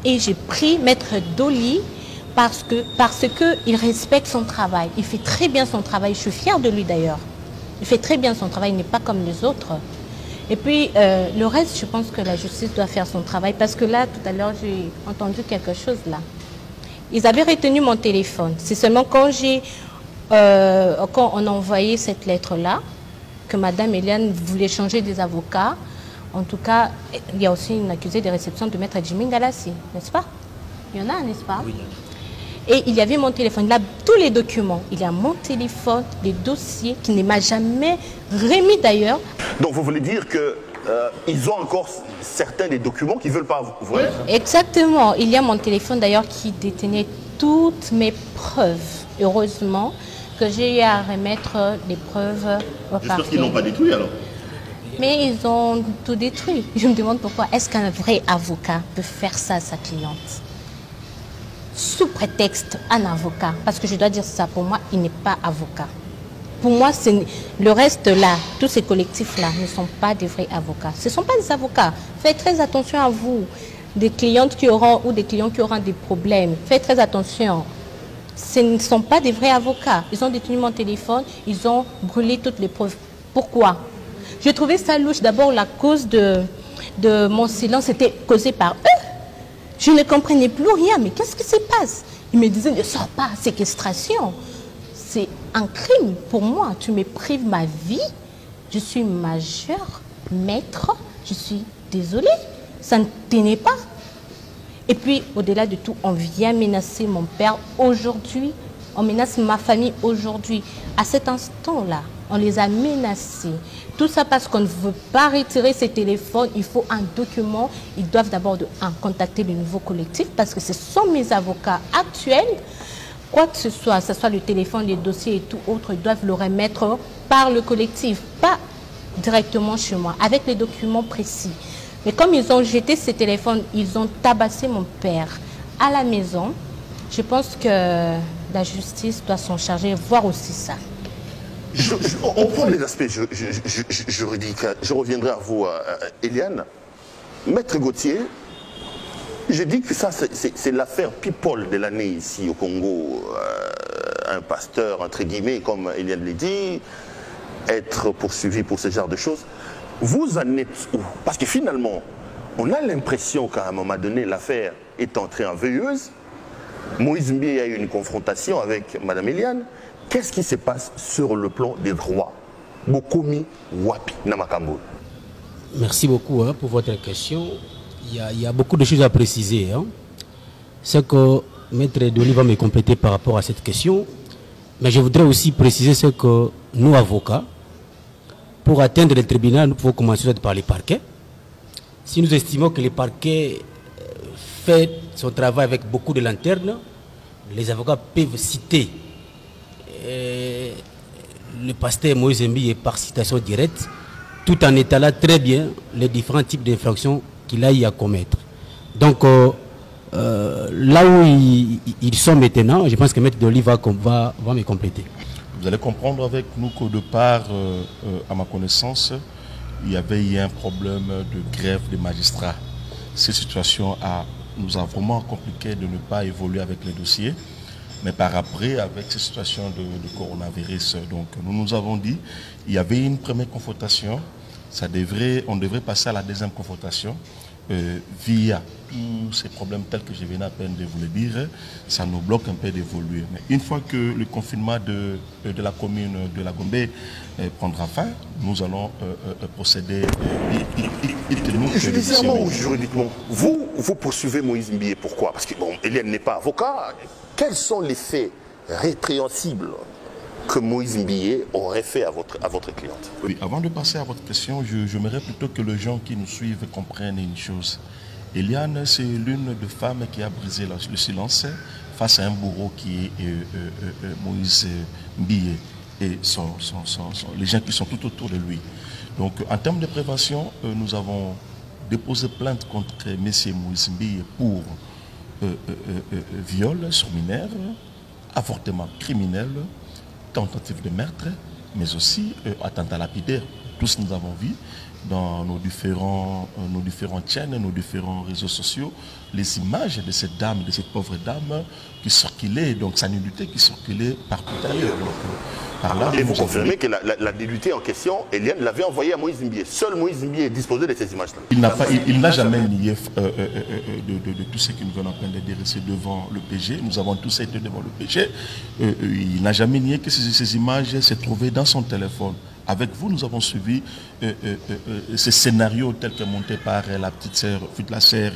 Et j'ai pris Maître Doli parce que il respecte son travail. Il fait très bien son travail. Je suis fière de lui d'ailleurs. Il fait très bien son travail. Il n'est pas comme les autres. Et puis, le reste, je pense que la justice doit faire son travail. Parce que là, tout à l'heure, j'ai entendu quelque chose là. Ils avaient retenu mon téléphone. C'est seulement quand on a envoyé cette lettre-là, que Madame Eliane voulait changer des avocats. En tout cas, il y a aussi une accusée de réception de Maître Jimmy Ngalassi, n'est-ce pas? Il y en a, n'est-ce pas? Oui. Et il y avait mon téléphone, là, tous les documents. Il y a mon téléphone, les dossiers, qui ne m'a jamais remis d'ailleurs. Donc vous voulez dire que ils ont encore certains des documents qu'ils ne veulent pas voir? Exactement. Il y a mon téléphone d'ailleurs qui détenait toutes mes preuves. Heureusement que j'ai eu à remettre les preuves au parquet. J'espère qu'ils n'ont pas détruit alors. Mais ils ont tout détruit. Je me demande pourquoi. Est-ce qu'un vrai avocat peut faire ça à sa cliente? Sous prétexte un avocat. Parce que je dois dire ça, pour moi, il n'est pas avocat. pour moi, le reste là, tous ces collectifs-là ne sont pas des vrais avocats. Ce ne sont pas des avocats. Faites très attention à vous. Des clientes qui auront ou des clients qui auront des problèmes. Faites très attention. Ce ne sont pas des vrais avocats. Ils ont détenu mon téléphone, ils ont brûlé toutes les preuves. Pourquoi? J'ai trouvé ça louche. D'abord, la cause de mon silence était causée par eux. Je ne comprenais plus rien. Mais qu'est-ce qui se passe? Ils me disaient, ne sors pas, séquestration. C'est un crime pour moi. Tu me prives ma vie. Je suis majeure, maître. Je suis désolée. Ça ne tenait pas. Et puis, au-delà de tout, on vient menacer mon père aujourd'hui. On menace ma famille aujourd'hui. À cet instant-là, on les a menacés. Tout ça parce qu'on ne veut pas retirer ces téléphones. Il faut un document. Ils doivent d'abord contacter le nouveau collectif parce que ce sont mes avocats actuels. Quoi que ce soit le téléphone, les dossiers et tout autre, ils doivent le remettre par le collectif, pas directement chez moi, avec les documents précis. Mais comme ils ont jeté ces téléphones, ils ont tabassé mon père à la maison. Je pense que la justice doit s'en charger, voir aussi ça. On prend les aspects juridiques. Je reviendrai à vous, Eliane. Maître Gauthier, je dis que ça, c'est l'affaire people de l'année ici au Congo. Un pasteur, entre guillemets, comme Eliane l'a dit, être poursuivi pour ce genre de choses. Vous en êtes où? Parce que finalement, on a l'impression qu'à un moment donné, l'affaire est entrée en veilleuse. Moïse Mbié a eu une confrontation avec Mme Eliane. Qu'est-ce qui se passe sur le plan des droits? Bokomi Wapi Namakambo. Merci beaucoup pour votre question. Il y a beaucoup de choses à préciser. C'est que Maître Doli va me compléter par rapport à cette question. Mais je voudrais aussi préciser ce que nous, avocats, pour atteindre le tribunal, nous pouvons commencer par les parquets. Si nous estimons que le parquet fait son travail avec beaucoup de lanterne, les avocats peuvent citer le pasteur Moïse Mbié par citation directe, tout en étalant très bien les différents types d'infractions qu'il a eu à commettre. Donc, là où ils sont maintenant, je pense que Maître Doli va me compléter. Vous allez comprendre avec nous qu'au départ, à ma connaissance, il y avait eu un problème de grève des magistrats. Cette situation nous a vraiment compliqué de ne pas évoluer avec les dossiers. Mais par après, avec cette situation de coronavirus, donc nous avons dit il y avait une première confrontation. On devrait passer à la deuxième confrontation via tous ces problèmes tels que je viens à peine de vous le dire. Ça nous bloque un peu d'évoluer. Mais une fois que le confinement de la commune de la Gombe prendra fin, nous allons procéder judiciairement ou juridiquement. Vous poursuivez Moïse Mbié. Pourquoi? Parce que bon, Eliane n'est pas avocat. Quels sont les faits répréhensibles que Moïse Mbié aurait fait à votre cliente? Oui, avant de passer à votre question, j'aimerais plutôt que les gens qui nous suivent comprennent une chose. Eliane, c'est l'une des femmes qui a brisé le silence face à un bourreau qui est Moïse Mbié et les gens qui sont tout autour de lui. Donc, en termes de prévention, nous avons déposé plainte contre M. Moïse Mbié pour viol sur mineur, avortement criminel, tentative de meurtre, mais aussi attentat lapidaire. Tous nous avons vu dans nos différentes chaînes, nos différents réseaux sociaux, les images de cette dame, de cette pauvre dame qui circulait, donc sa nudité qui circulait partout ailleurs. Par là, et vous confirmez que la nudité en question, Eliane l'avait envoyée à Moïse Mbié. Seul Moïse Mbié est disposé de ces images-là. Il n'a jamais nié de tout ce que nous venons en train de dire ici devant le PG. Nous avons tous été devant le PG. Il n'a jamais nié que ces images se trouvaient dans son téléphone. Avec vous, nous avons suivi ce scénario tel que monté par la petite sœur, la sœur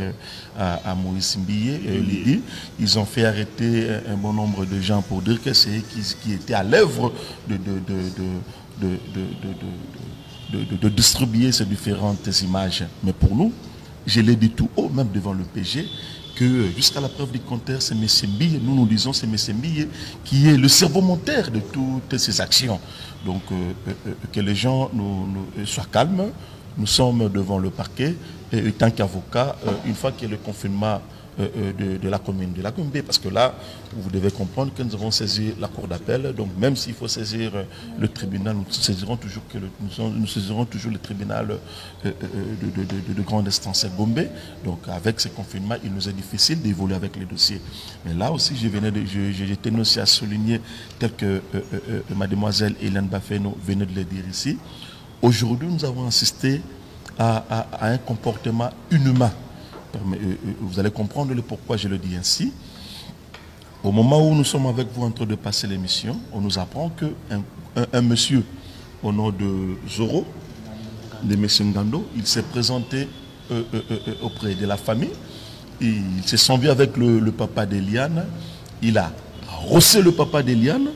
à Moïse Mbié, Lydie. Ils ont fait arrêter un bon nombre de gens pour dire que c'est qui était à l'œuvre de distribuer ces différentes images. Mais pour nous, je l'ai dit tout haut, même devant le PG, que jusqu'à la preuve du contraire, c'est M. Mbié, nous disons c'est M. Mbié qui est le cerveau moteur de toutes ces actions. Donc que les gens soient calmes, nous sommes devant le parquet et tant qu'avocat, une fois que le confinement de la commune B, parce que là, vous devez comprendre que nous avons saisi la cour d'appel, donc même s'il faut saisir le tribunal, nous saisirons toujours le tribunal de grande instance à Gombe. Donc avec ces confinements, il nous est difficile d'évoluer avec les dossiers. Mais là aussi, je tenais aussi à souligner, tel que mademoiselle Hélène Bafeno venait de le dire ici, aujourd'hui, nous avons assisté à un comportement inhumain. Vous allez comprendre le pourquoi je le dis ainsi. Au moment où nous sommes avec vous en train de passer l'émission, on nous apprend qu'un monsieur au nom de Zoro, de M. Ngando, il s'est présenté auprès de la famille. Il s'est senvi avec le papa d'Eliane. Il a rossé le papa d'Eliane.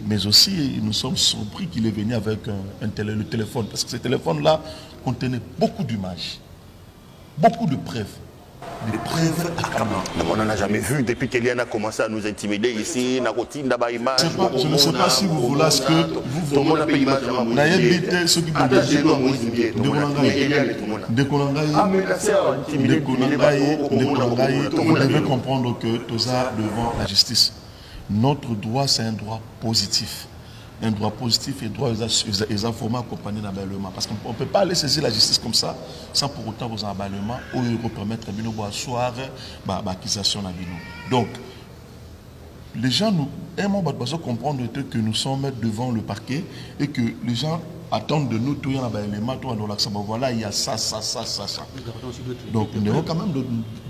Mais aussi, nous sommes surpris qu'il est venu avec le téléphone. Parce que ce téléphone-là contenait beaucoup d'images. Beaucoup de preuves. Des preuves à Kama. On n'en a jamais vu depuis qu'Eliane a commencé à nous intimider ici. Je ne sais pas si vous voulez ce que vous voulez. Vous devez comprendre que tout ça devant la justice. Notre droit, c'est un droit positif. Un droit positif et droit aux informants accompagnés d'un abalement. Parce qu'on ne peut pas aller saisir la justice comme ça sans pour autant vos abalements ou permettre de asseoir l'accusation. Donc, les gens nous aiment comprendre que nous sommes devant le parquet et que les gens attendent de nous tout un abalement, tout un voilà, il y a ça. Donc, nous devons quand même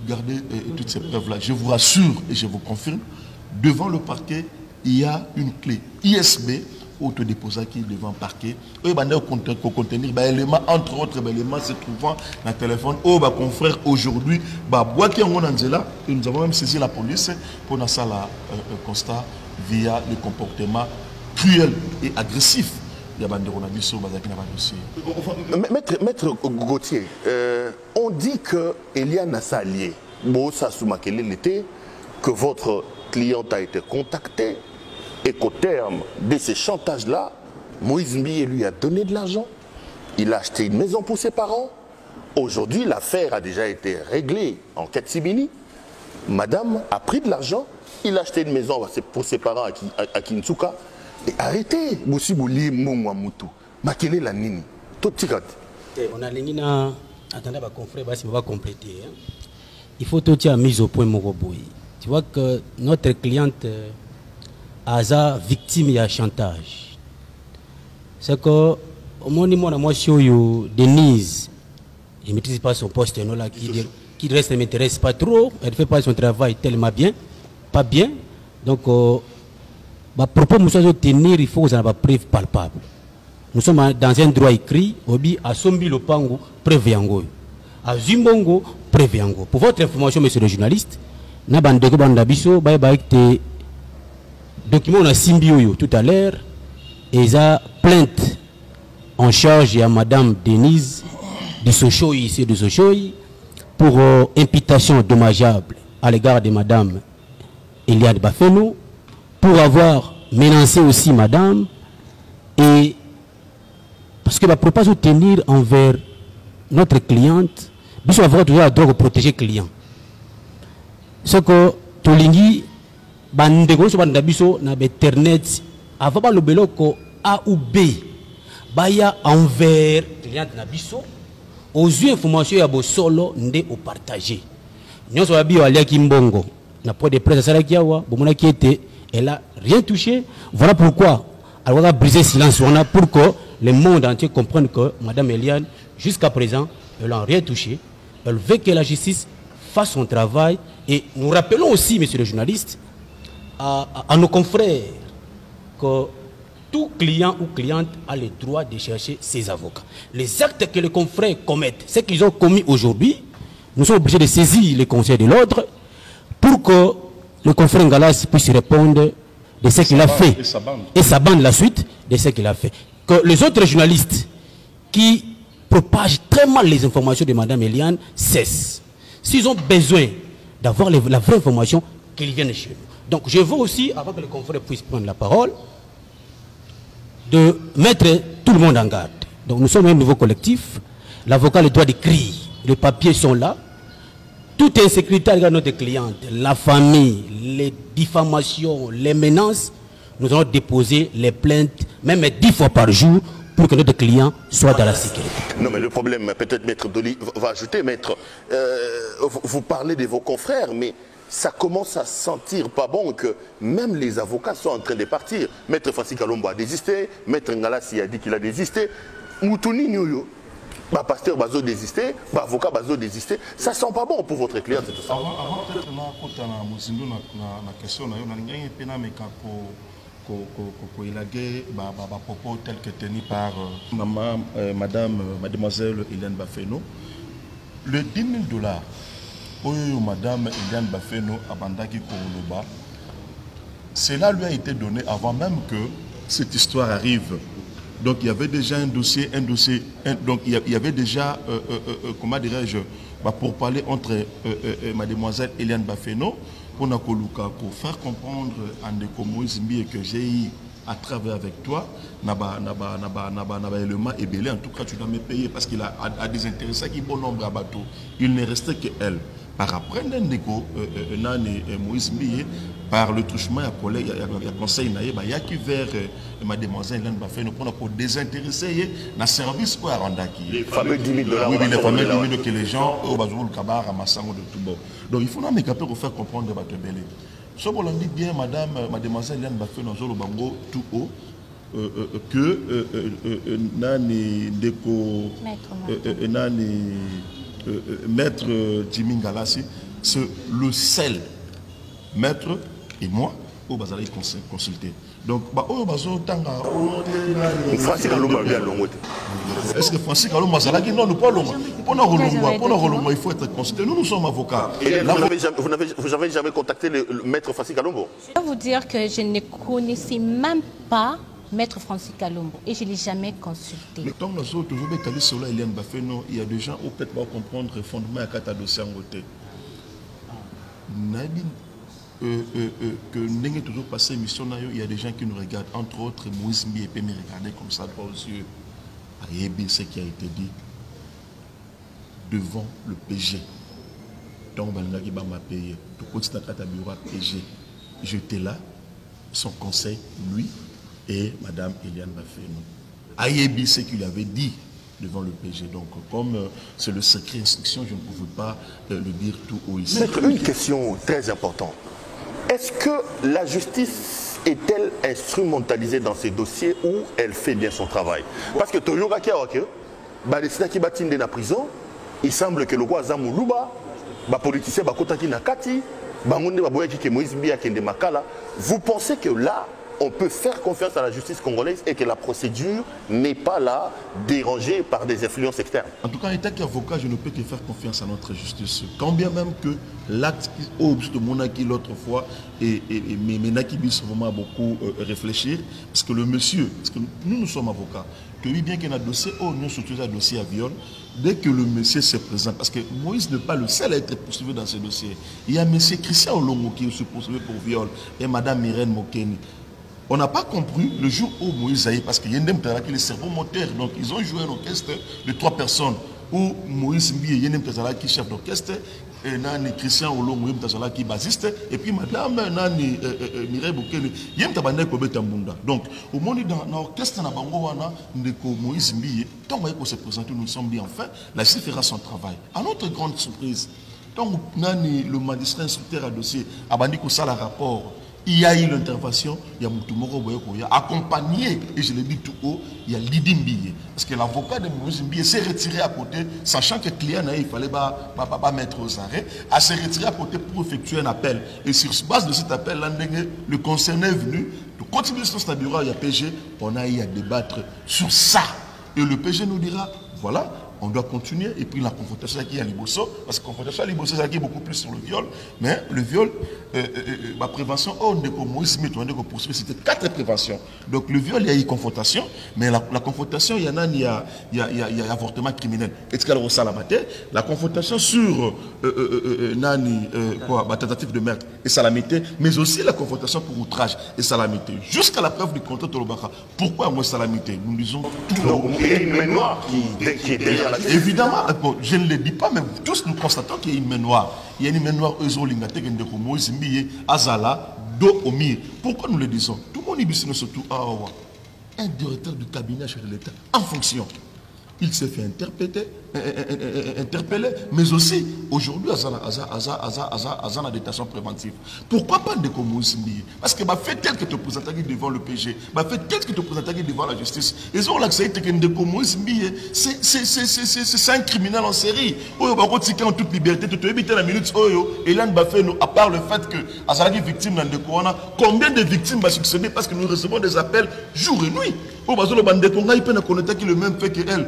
garder toutes ces preuves-là. Je vous rassure et je vous confirme, devant le parquet, il y a une clé ISB autodéposée qui est devant le parquet. Il va contenir des éléments, entre autres éléments se trouvant dans le téléphone. Confrère, aujourd'hui, nous avons même saisi la police pour nous faire le constat via le comportement cruel et agressif. Maître Gauthier, on dit que Eliane a s'allié. Que votre cliente a été contactée et qu'au terme de ces chantages-là, Moïse Mbié lui a donné de l'argent. Il a acheté une maison pour ses parents. Aujourd'hui, l'affaire a déjà été réglée en Katsibini. Madame a pris de l'argent. Il a acheté une maison pour ses parents à Kinsuka. Et arrêtez, Boussibouli Mouamoutou. Makele la nini. Tout tirat. On a l'ingina. Attendez, ma confrère, on va compléter. Il faut tout à mise au point Moroboui. Tu vois que notre cliente a victime de chantage. C'est que au moment où moi je suis Denise, je ne maîtrise pas son poste là, qui reste ne m'intéresse pas trop, elle ne fait pas son travail tellement bien, pas bien. Donc, à propos de nous tenir, il faut que nous ayons des preuves palpables. Nous sommes dans un droit écrit, à Sombi Lopango, preuve yango. À Zimbongo, preuve yango. Pour votre information, monsieur le journaliste, na bandeko banda biso ba te document na Simbioyo tout à l'heure et ça plainte en charge à madame Denise de Sochoyi ici de Sochoyi pour imputation dommageable à l'égard de madame Eliane Bafeno pour avoir menacé aussi madame et parce que la proposition de tenir envers notre cliente biso avoir toujours la drogue protéger client. Ce que Tolingi, bandeko so banda biso na internet avant ba lobelo ko A ou B baya envers client na biso aux yeux information ya bo solo ndé au partager. Nyonso ba bio alia kimbongo na point de presse sala kiawa bomona qui était elle a rien touché. Voilà pourquoi elle va briser silence on a pour que le monde entier comprenne que madame Eliane jusqu'à présent elle n'a rien touché. Elle veut que la justice fasse son travail. Et nous rappelons aussi, monsieur le journaliste, à nos confrères que tout client ou cliente a le droit de chercher ses avocats. Les actes que les confrères commettent, ce qu'ils ont commis aujourd'hui, nous sommes obligés de saisir les conseils de l'ordre pour que le confrère Ngalas puisse répondre de ce qu'il a fait et sa bande la suite de ce qu'il a fait. Que les autres journalistes qui propagent très mal les informations de Mme Eliane cessent. S'ils ont besoin d'avoir la vraie information, qu'ils viennent chez nous. Donc je veux aussi, avant que les confrères puissent prendre la parole, de mettre tout le monde en garde. Donc nous sommes un nouveau collectif. L'avocat a le droit d'écrire. Les papiers sont là. toute insécurité à notre cliente, la famille, les diffamations, les menaces, nous allons déposer les plaintes, même 10 fois par jour, pour que notre client soit dans la sécurité. Non, mais le problème, peut-être Maître Doli va ajouter, Maître, vous parlez de vos confrères, mais ça commence à sentir pas bon que même les avocats sont en train de partir. Maître Francis Kalombo a désisté, Maître Ngalassi a dit qu'il a désisté, Moutouni Nyuyo, pasteur Bazo désisté, avocat Bazo désisté, ça sent pas bon pour votre client, c'est tout ça. Avant peut-être la question, propos tels que tenus par mademoiselle Eliane Bafeno. Le 10 000 $, madame Eliane Bafeno Abandaki Kourouba, cela lui a été donné avant même que cette histoire arrive. Donc il y avait déjà un dossier, donc il y avait déjà, comment dirais-je, pour parler entre mademoiselle Eliane Bafeno, pour faire comprendre à Ndeko Moïse Mbi que j'ai eu à travailler avec toi, élément et belé, en tout cas tu dois me payer parce qu'il a des intéressés qui bon nombre à bateau. Il ne restait qu'elle. Par après, Ndeko Moïse Mbi, par le truchement, il y a conseil, il y a qui vers mademoiselle Eliane Bafeno pour désintéresser le service pour Arandaki. Les fameux 10 000 $. Oui, les fameux 10 000 que les gens au Bazoul Kabar à Massango de tout bord. Donc il faut nous capables pour faire comprendre votre belé. Ce qu'on dit bien, mademoiselle Eliane Bafeno Zolo Bango tout haut, que Nani Deko Nani Maître Jimmy Ngalassi, c'est le seul maître et moi au Bazali consulter. Donc, Francis Kalombo bien long. est-ce que Francis Kalombo Mazalaki non, nous pas long. Il faut être consulté. Nous sommes avocats. Vous n'avez jamais contacté le maître Francis Kalombo? Je dois vous dire que je ne connaissais même pas Maître Francis Kalombo et je ne l'ai jamais consulté. Le temps nous toujours bécali sur la Eliane Bafeno, il y a des gens au peut-être pas comprendre le fondement à quatre dossiers en côté. Que n'est toujours passé mission il y a des gens qui nous regardent, entre autres Moïse Mbi et peut me regarder comme ça droit aux yeux. Ayébi ce qui a été dit devant le PG. Donc Balingaki m'a payé. Tout petit à bureau PG. J'étais là, son conseil, lui et Madame Eliane Bafeno. Ayébi ce qu'il avait dit devant le PG. Donc, comme c'est le secret instruction, je ne pouvais pas le dire tout haut ici. Maître, une question très importante. Est-ce que la justice est-elle instrumentalisée dans ces dossiers ou elle fait bien son travail? Parce que Toyoga Kiawake, les battent dans la prison, il semble que le roi Zamoulouba, les politiciens Bakotaki Nakati, vous pensez que là, on peut faire confiance à la justice congolaise et que la procédure n'est pas là dérangée par des influences externes? En tout cas, en tant qu'avocat, je ne peux que faire confiance à notre justice. Quand bien même que l'acte de Monaki l'autre fois et Menaki Bis vraiment beaucoup réfléchir, parce que le monsieur, parce que nous sommes avocats, que oui, bien qu'il y ait un dossier, nous surtout un dossier à viol, dès que le monsieur se présente, parce que Moïse n'est pas le seul à être poursuivi dans ce dossier. Il y a monsieur Christian Olongo qui est poursuivi pour viol et madame Myrène Mokeni. On n'a pas compris le jour où Moïse a eu, parce qu'il y a un cerveau moteur, donc ils ont joué un orchestre de 3 personnes, où Moïse Mbi et Yenem Tazala qui chef d'orchestre, et Nani Christian Olo Moïse Tazala qui bassiste, et puis madame Nani Mireille Boukene, Yem Tabane Kobe Tambunda. Donc, au moment dans l'orchestre na bango wana ndeko Moïse Mbi, tant qu'on se présente, nous sommes bien enfin, la justice fera son travail. À notre grande surprise, tant Nani le magistrat instructeur à dossier, a bandi ko ça le rapport. Il y a eu l'intervention, il y a Moutoumoro Boyoko, accompagné, et je le dis tout haut, il y a Lidi Mbiye. Parce que l'avocat de Moïse Mbiye s'est retiré à côté, sachant que le client, il fallait pas mettre aux arrêts, à se retirer à côté pour effectuer un appel. Et sur base de cet appel, le concerné est venu, de continuer sur ce bureau, il y a PG, on a eu à débattre sur ça. Et le PG nous dira, voilà, on doit continuer. Et puis la confrontation qui est à Liboso, parce que la confrontation à Liboso, c'est beaucoup plus sur le viol. Mais le viol, ma prévention, on est comme Moïse Smith, on est comme poursuivre, c'était 4 préventions. Donc le viol, il y a eu confrontation, mais la confrontation, il y a avortement criminel. Et la confrontation sur tentative de meurtre et salamité, mais aussi la confrontation pour outrage et salamité. Jusqu'à la preuve du contrat de l'Obaka. Pourquoi moi salamité? Nous disons tout. Donc, il y a une main noire qui est derrière. Évidemment, bon, je ne le dis pas, mais tous nous constatons qu'il y a une main noire. il y a une main noire, eux, l'ingate, Ndeko Moïse Mbiye, Azala, dos au mur. Pourquoi nous le disons? Tout le monde dit surtout un directeur du cabinet chef de l'État en fonction. Il s'est fait interpeller, mais aussi aujourd'hui, à la détention préventive. Pourquoi pas Ndeko Moïse Mbiye? Parce que fait tel que te présenter devant le PG, fait tel que te présenter devant la justice. Ils ont l'accepté que Ndeko Moïse Mbiye, c'est un criminel en série. Oyo ba kotika en toute liberté, tu te éviter la minute Oyo, Elan Bafé, à part le fait que Azalaki victime dans Ndeko Wana, combien de victimes va succéder parce que nous recevons des appels jour et nuit. Le même fait que elle.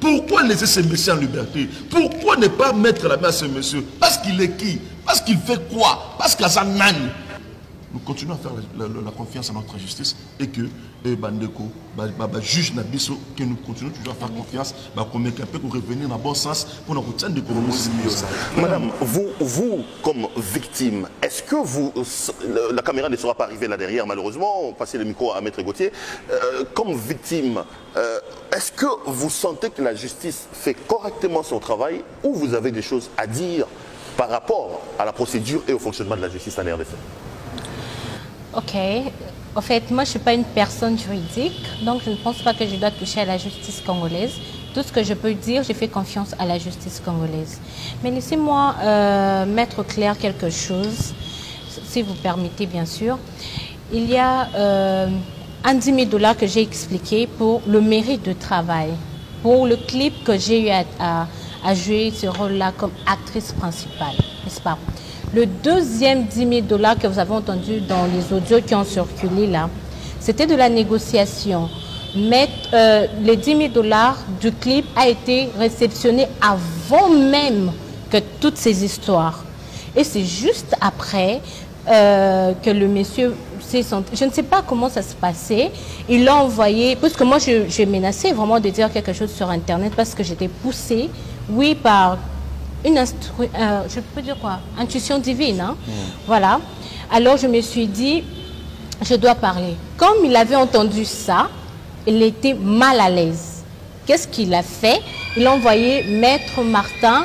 Pourquoi laisser ce monsieur en liberté? Pourquoi ne pas mettre la main à ce monsieur? Parce qu'il est qui? Parce qu'il fait quoi? Parce qu'il a sa nani. Nous continuons à faire la confiance à notre justice et que Bandeko, juge Nabiso, que nous continuons toujours à faire confiance, qu'on peut revenir dans le bon sens pour nous retenir de l'économie. Madame, vous comme victime, est-ce que la caméra ne sera pas arrivée là derrière malheureusement, passer le micro à Maître Gauthier, comme victime, est-ce que vous sentez que la justice fait correctement son travail ou vous avez des choses à dire par rapport à la procédure et au fonctionnement de la justice en RDC? Ok. En fait, moi, je ne suis pas une personne juridique, donc je ne pense pas que je dois toucher à la justice congolaise. Tout ce que je peux dire, j'ai fait confiance à la justice congolaise. Mais laissez-moi mettre clair quelque chose, si vous permettez, bien sûr. Il y a un 10 000 $ que j'ai expliqué pour le mérite de travail, pour le clip que j'ai eu à jouer ce rôle-là comme actrice principale, n'est-ce pas? Le deuxième 10 000 $ que vous avez entendu dans les audios qui ont circulé là, c'était de la négociation. Mais les 10 000 $ du clip a été réceptionné avant même que toutes ces histoires. Et c'est juste après que le monsieur s'est senti... Je ne sais pas comment ça se passait. Il l'a envoyé... Parce que moi, j'ai menacé vraiment de dire quelque chose sur Internet parce que j'étais poussée, oui, par... je peux dire quoi? Intuition divine, hein? Voilà. Alors je me suis dit, je dois parler. Comme il avait entendu ça, il était mal à l'aise. Qu'est-ce qu'il a fait? Il a envoyé Maître Martin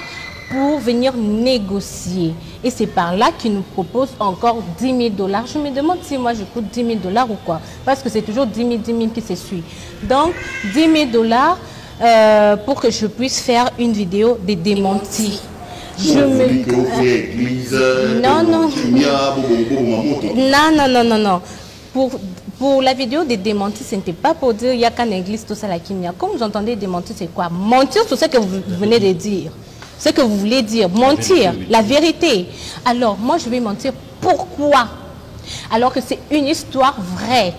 pour venir négocier. Et c'est par là qu'il nous propose encore 10 000 $. Je me demande si moi je coûte 10 000 $ ou quoi. Parce que c'est toujours 10 000 qui se suit. Donc 10 000 $ pour que je puisse faire une vidéo de démenti. Je me... Non. Pour la vidéo des démentis, ce n'était pas pour dire il y a qu'en église tout ça la kimia. Comme vous entendez démentir, c'est quoi? Mentir sur ce que vous venez de dire. Ce que vous voulez dire. Mentir, la vérité. Alors, moi, je vais mentir. Pourquoi? Alors que c'est une histoire vraie.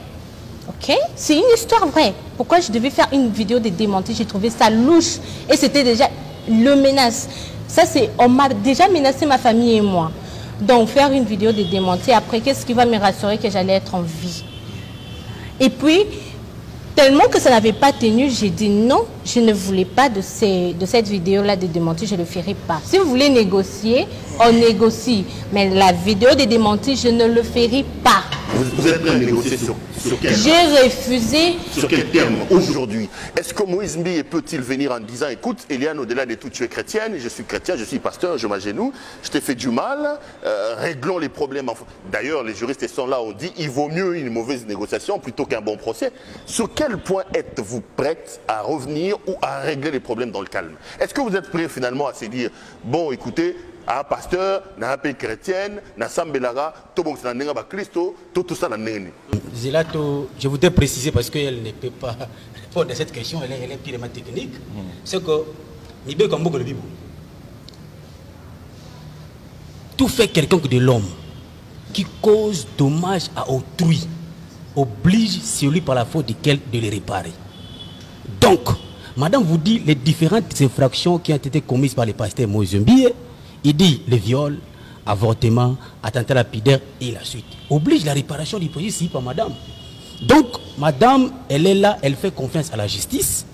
Ok? C'est une histoire vraie. Pourquoi je devais faire une vidéo de démentis? J'ai trouvé ça louche. Et c'était déjà le menace. Ça, c'est... On m'a déjà menacé ma famille et moi. Donc, faire une vidéo de démentis, après, qu'est-ce qui va me rassurer que j'allais être en vie? Et puis, tellement que ça n'avait pas tenu, j'ai dit non, je ne voulais pas de cette vidéo-là de démentis, je ne le ferai pas. Si vous voulez négocier, on négocie. Mais la vidéo de démentis, je ne le ferai pas. Vous êtes prêt à négocier sur quel terme? J'ai refusé. Sur quel terme aujourd'hui? Est-ce que Moïse Mbiye peut-il venir en disant, écoute, Eliane, au-delà de tout, tu es chrétienne, je suis chrétien, je suis pasteur, je m'agenouille, je t'ai fait du mal, réglons les problèmes. D'ailleurs, les juristes sont là, on dit, il vaut mieux une mauvaise négociation plutôt qu'un bon procès. Sur quel point êtes-vous prête à revenir ou à régler les problèmes dans le calme? Est-ce que vous êtes prêt finalement à se dire, bon, écoutez, un pasteur, un pays chrétienne, un sambelaga, tout ça. Zelato, je voudrais préciser parce qu'elle ne peut pas répondre à cette question, elle est purement technique. C'est que, tout fait quelqu'un de l'homme qui cause dommage à autrui oblige celui par la faute duquel de le réparer. Donc, madame vous dit les différentes infractions qui ont été commises par le pasteur Moïse Mbiye. Il dit le viol, avortement, attentat lapidaire et la suite. Oblige la réparation du préjudice par madame. Donc, madame, elle est là, elle fait confiance à la justice,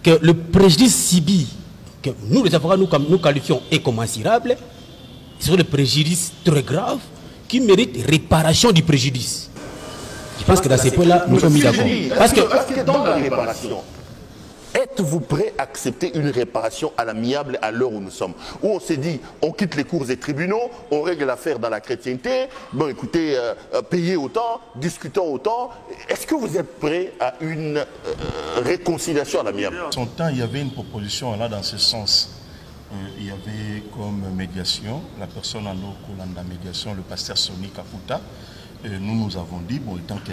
que le préjudice subi, que nous les avocats nous qualifions incommensurable, c'est le préjudice très grave qui mérite réparation du préjudice. Je pense que dans ces points-là, nous sommes mis d'accord. Parce que dans la réparation, êtes-vous prêt à accepter une réparation à l'amiable à l'heure où nous sommes? Où on s'est dit, on quitte les cours et tribunaux, on règle l'affaire dans la chrétienté, bon écoutez, payez autant, discutons autant. Est-ce que vous êtes prêt à une réconciliation à l'amiable? En son temps, il y avait une proposition là dans ce sens. Il y avait comme médiation, la personne en eau de la médiation, le pasteur Sonny Kaputa. Nous avons dit, bon, étant que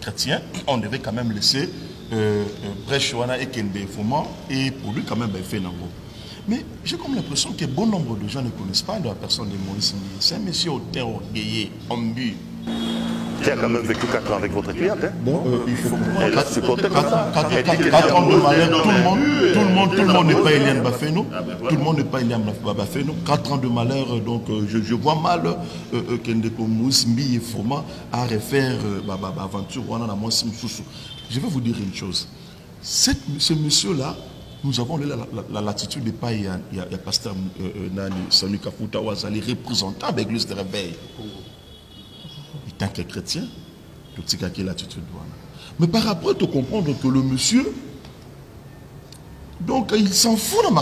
chrétien, on devait quand même laisser brèche et Kende Fouman, et pour lui quand même fait Nango. Mais j'ai comme l'impression que bon nombre de gens ne connaissent pas la personne de Moïse Mbié. C'est un monsieur hautain, orgueillé, ambu. Qui a quand même vécu 4 ans avec votre cliente. Hein? Bon, il faut elle a supporté comme ça. 4 ans de malheur, tout le monde n'est pas Eliane Bafeno. Tout le monde n'est pas Eliane Bafeno. 4 ans de malheur, donc je vois mal Kendeko Moïse Mbié Foma à refaire aventure. Je vais vous dire une chose. Ce monsieur-là, nous avons la latitude de pas, il y a pasteur Nani Sonny Kaputa Ouazali, représentant de l'église de réveil. Tant que chrétien, l'attitude. Mais par rapport, tu comprendre que le monsieur, donc il s'en fout de ma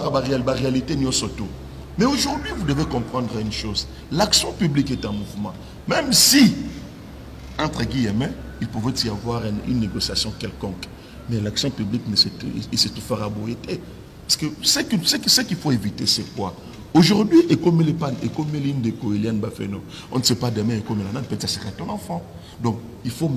réalité, mais aujourd'hui, vous devez comprendre une chose. L'action publique est un mouvement. Même si, entre guillemets, il pouvait y avoir une négociation quelconque. Mais l'action publique, il se tout fera boiter. Parce que ce qu'il faut éviter, c'est quoi? Aujourd'hui, et comme l'île de Eliane Bafeno, on ne sait pas demain, et comme peut-être ça sera ton enfant. Donc, il faut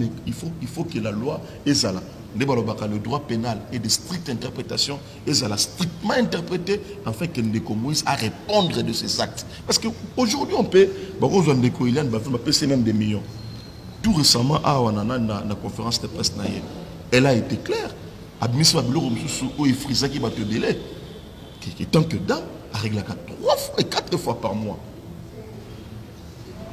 que la loi est là. Le droit pénal et de stricte interprétation est là, strictement interprété, afin que Ndeko Moïse à répondre de ses actes. Parce qu'aujourd'hui, on peut, Ndeko Eliane Bafeno, c'est même des millions. Tout récemment, à la conférence de presse, elle a été claire. Admission à Bilo, il frisa qui va te délai. Tant que dame, elle règle 3 fois et 4 fois par mois.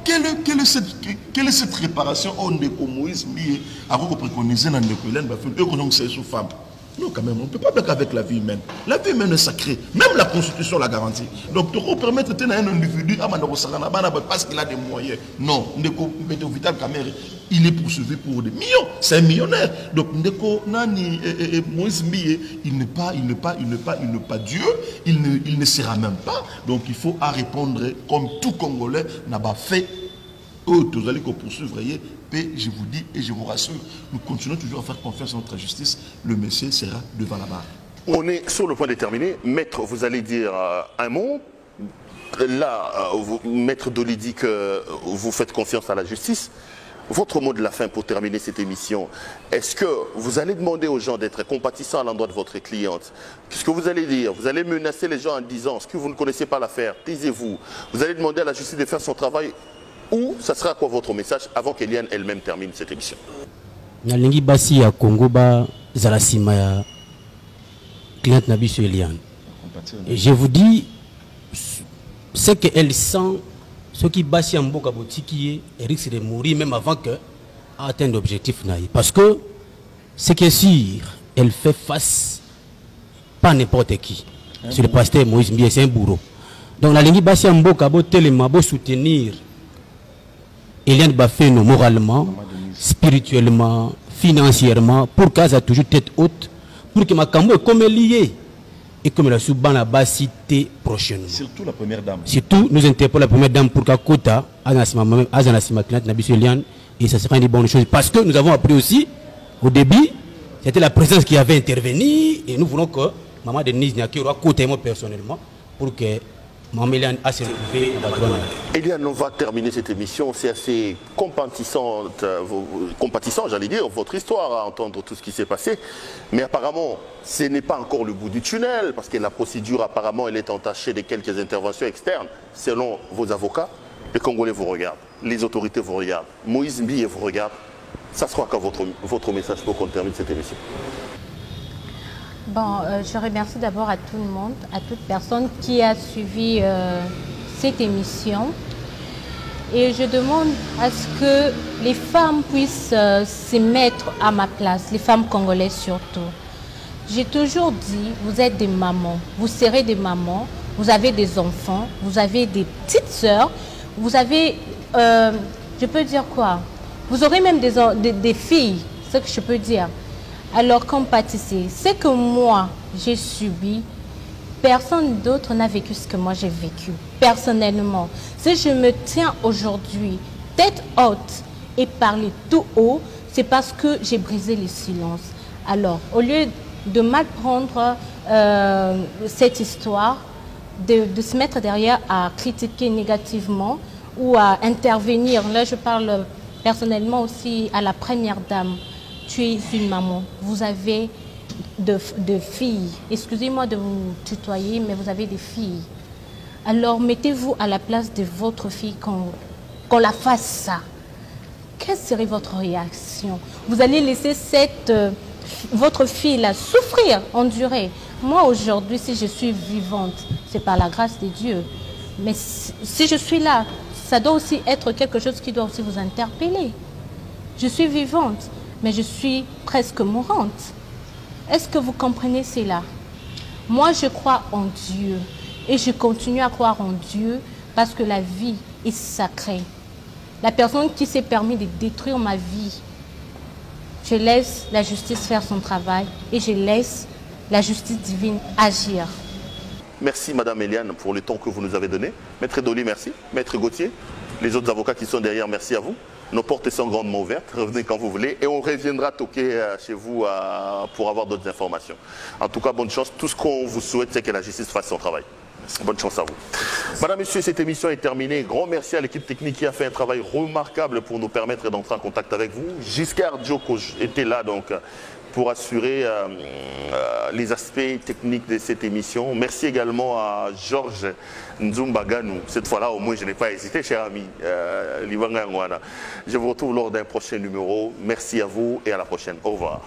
Quelle est cette réparation au Ndeko Moïse Mbié avant qu'on préconise dans Ndeko Eliane Bafeno et qu'on c'est sous femme? Non, quand même, on ne peut pas bloquer avec la vie humaine. La vie humaine est sacrée. Même la Constitution la garantit. Donc, tu peux permettre à un individu parce qu'il a des moyens. Non, Ndeko Vital Kamere, il est poursuivi pour des millions. C'est un millionnaire. Donc, Ndeko Nani Moïse Mbié, il n'est pas Dieu. Il ne sera même pas. Donc, il faut à répondre comme tout Congolais n'a pas fait. Tous allez poursuivre. Je vous dis et je vous rassure, nous continuons toujours à faire confiance à notre justice. Le monsieur sera devant la barre. On est sur le point de terminer. Maître, vous allez dire un mot. Là, Maître Doli dit que vous faites confiance à la justice. Votre mot de la fin pour terminer cette émission, est-ce que vous allez demander aux gens d'être compatissants à l'endroit de votre cliente? Qu'est-ce que vous allez dire? Vous allez menacer les gens en disant, est-ce que vous ne connaissez pas l'affaire? Taisez-vous. Vous allez demander à la justice de faire son travail. Ou ça sera quoi votre message avant qu'Eliane elle-même termine cette émission? Nalingi basi ya Congo ba zalasima ya cliente nabiso Eliane. Et je vous dis ce qu'elle sent, ce qui basi en boka botiki risque de mourir même avant que atteindre l'objectif naï. Parce que ce qui est sûr, elle fait face pas n'importe qui. C'est le pasteur Moïse Mbié, c'est un bourreau. Donc nalingi basi en boka botelema bo soutenir Eliane Bafeno moralement, spirituellement, financièrement, pour qu'elle ait toujours tête haute, pour que ma cambo est comme lié et comme la souban la bas cité prochainement. Surtout la première dame. Surtout, nous interpellons la première dame pour qu'elle Kota, Azanasima Client, Nabiso Eliane, et ça sera une bonne chose. Parce que nous avons appris aussi, au début, c'était la présence qui avait intervenu, et nous voulons que Maman Denise Nyakiro a côté moi personnellement, pour que Maman Eliane a se retrouvé à la. Eliane, on va terminer cette émission. C'est assez compatissant, j'allais dire, votre histoire à entendre tout ce qui s'est passé. Mais apparemment, ce n'est pas encore le bout du tunnel, parce que la procédure, apparemment, elle est entachée de quelques interventions externes. Selon vos avocats, les Congolais vous regardent, les autorités vous regardent, Moïse Mbié vous regarde. Ça sera quoi votre message pour qu'on termine cette émission? Bon, je remercie d'abord à tout le monde, à toute personne qui a suivi cette émission. Et je demande à ce que les femmes puissent se mettre à ma place, les femmes congolaises surtout. J'ai toujours dit, vous êtes des mamans, vous serez des mamans, vous avez des enfants, vous avez des petites sœurs, vous avez, je peux dire quoi? Vous aurez même des filles, c'est ce que je peux dire. Alors, comme pâtissier, ce que moi, j'ai subi, personne d'autre n'a vécu ce que moi j'ai vécu, personnellement. Si je me tiens aujourd'hui tête haute et parler tout haut, c'est parce que j'ai brisé le silence. Alors, au lieu de mal prendre cette histoire, de se mettre derrière à critiquer négativement ou à intervenir, là je parle personnellement aussi à la première dame. Tu es une maman, vous avez de filles, excusez-moi de vous tutoyer, mais vous avez des filles. Alors mettez-vous à la place de votre fille qu'on la fasse ça. Quelle serait votre réaction? Vous allez laisser votre fille-là souffrir, endurer. Moi aujourd'hui, si je suis vivante, c'est par la grâce de Dieu. Mais si je suis là, ça doit aussi être quelque chose qui doit aussi vous interpeller. Je suis vivante, mais je suis presque mourante. Est-ce que vous comprenez cela? Moi, je crois en Dieu et je continue à croire en Dieu parce que la vie est sacrée. La personne qui s'est permis de détruire ma vie, je laisse la justice faire son travail et je laisse la justice divine agir. Merci Madame Eliane pour le temps que vous nous avez donné. Maître Dolly, merci. Maître Gauthier, les autres avocats qui sont derrière, merci à vous. Nos portes sont grandement ouvertes, revenez quand vous voulez et on reviendra toquer chez vous pour avoir d'autres informations. En tout cas, bonne chance. Tout ce qu'on vous souhaite, c'est que la justice fasse son travail. Bonne chance à vous. Madame, Monsieur, cette émission est terminée. Grand merci à l'équipe technique qui a fait un travail remarquable pour nous permettre d'entrer en contact avec vous. Giscard Djoko était là donc pour assurer les aspects techniques de cette émission. Merci également à Georges Nzumbaganou. Cette fois-là, au moins, je n'ai pas hésité, cher ami. Je vous retrouve lors d'un prochain numéro. Merci à vous et à la prochaine. Au revoir.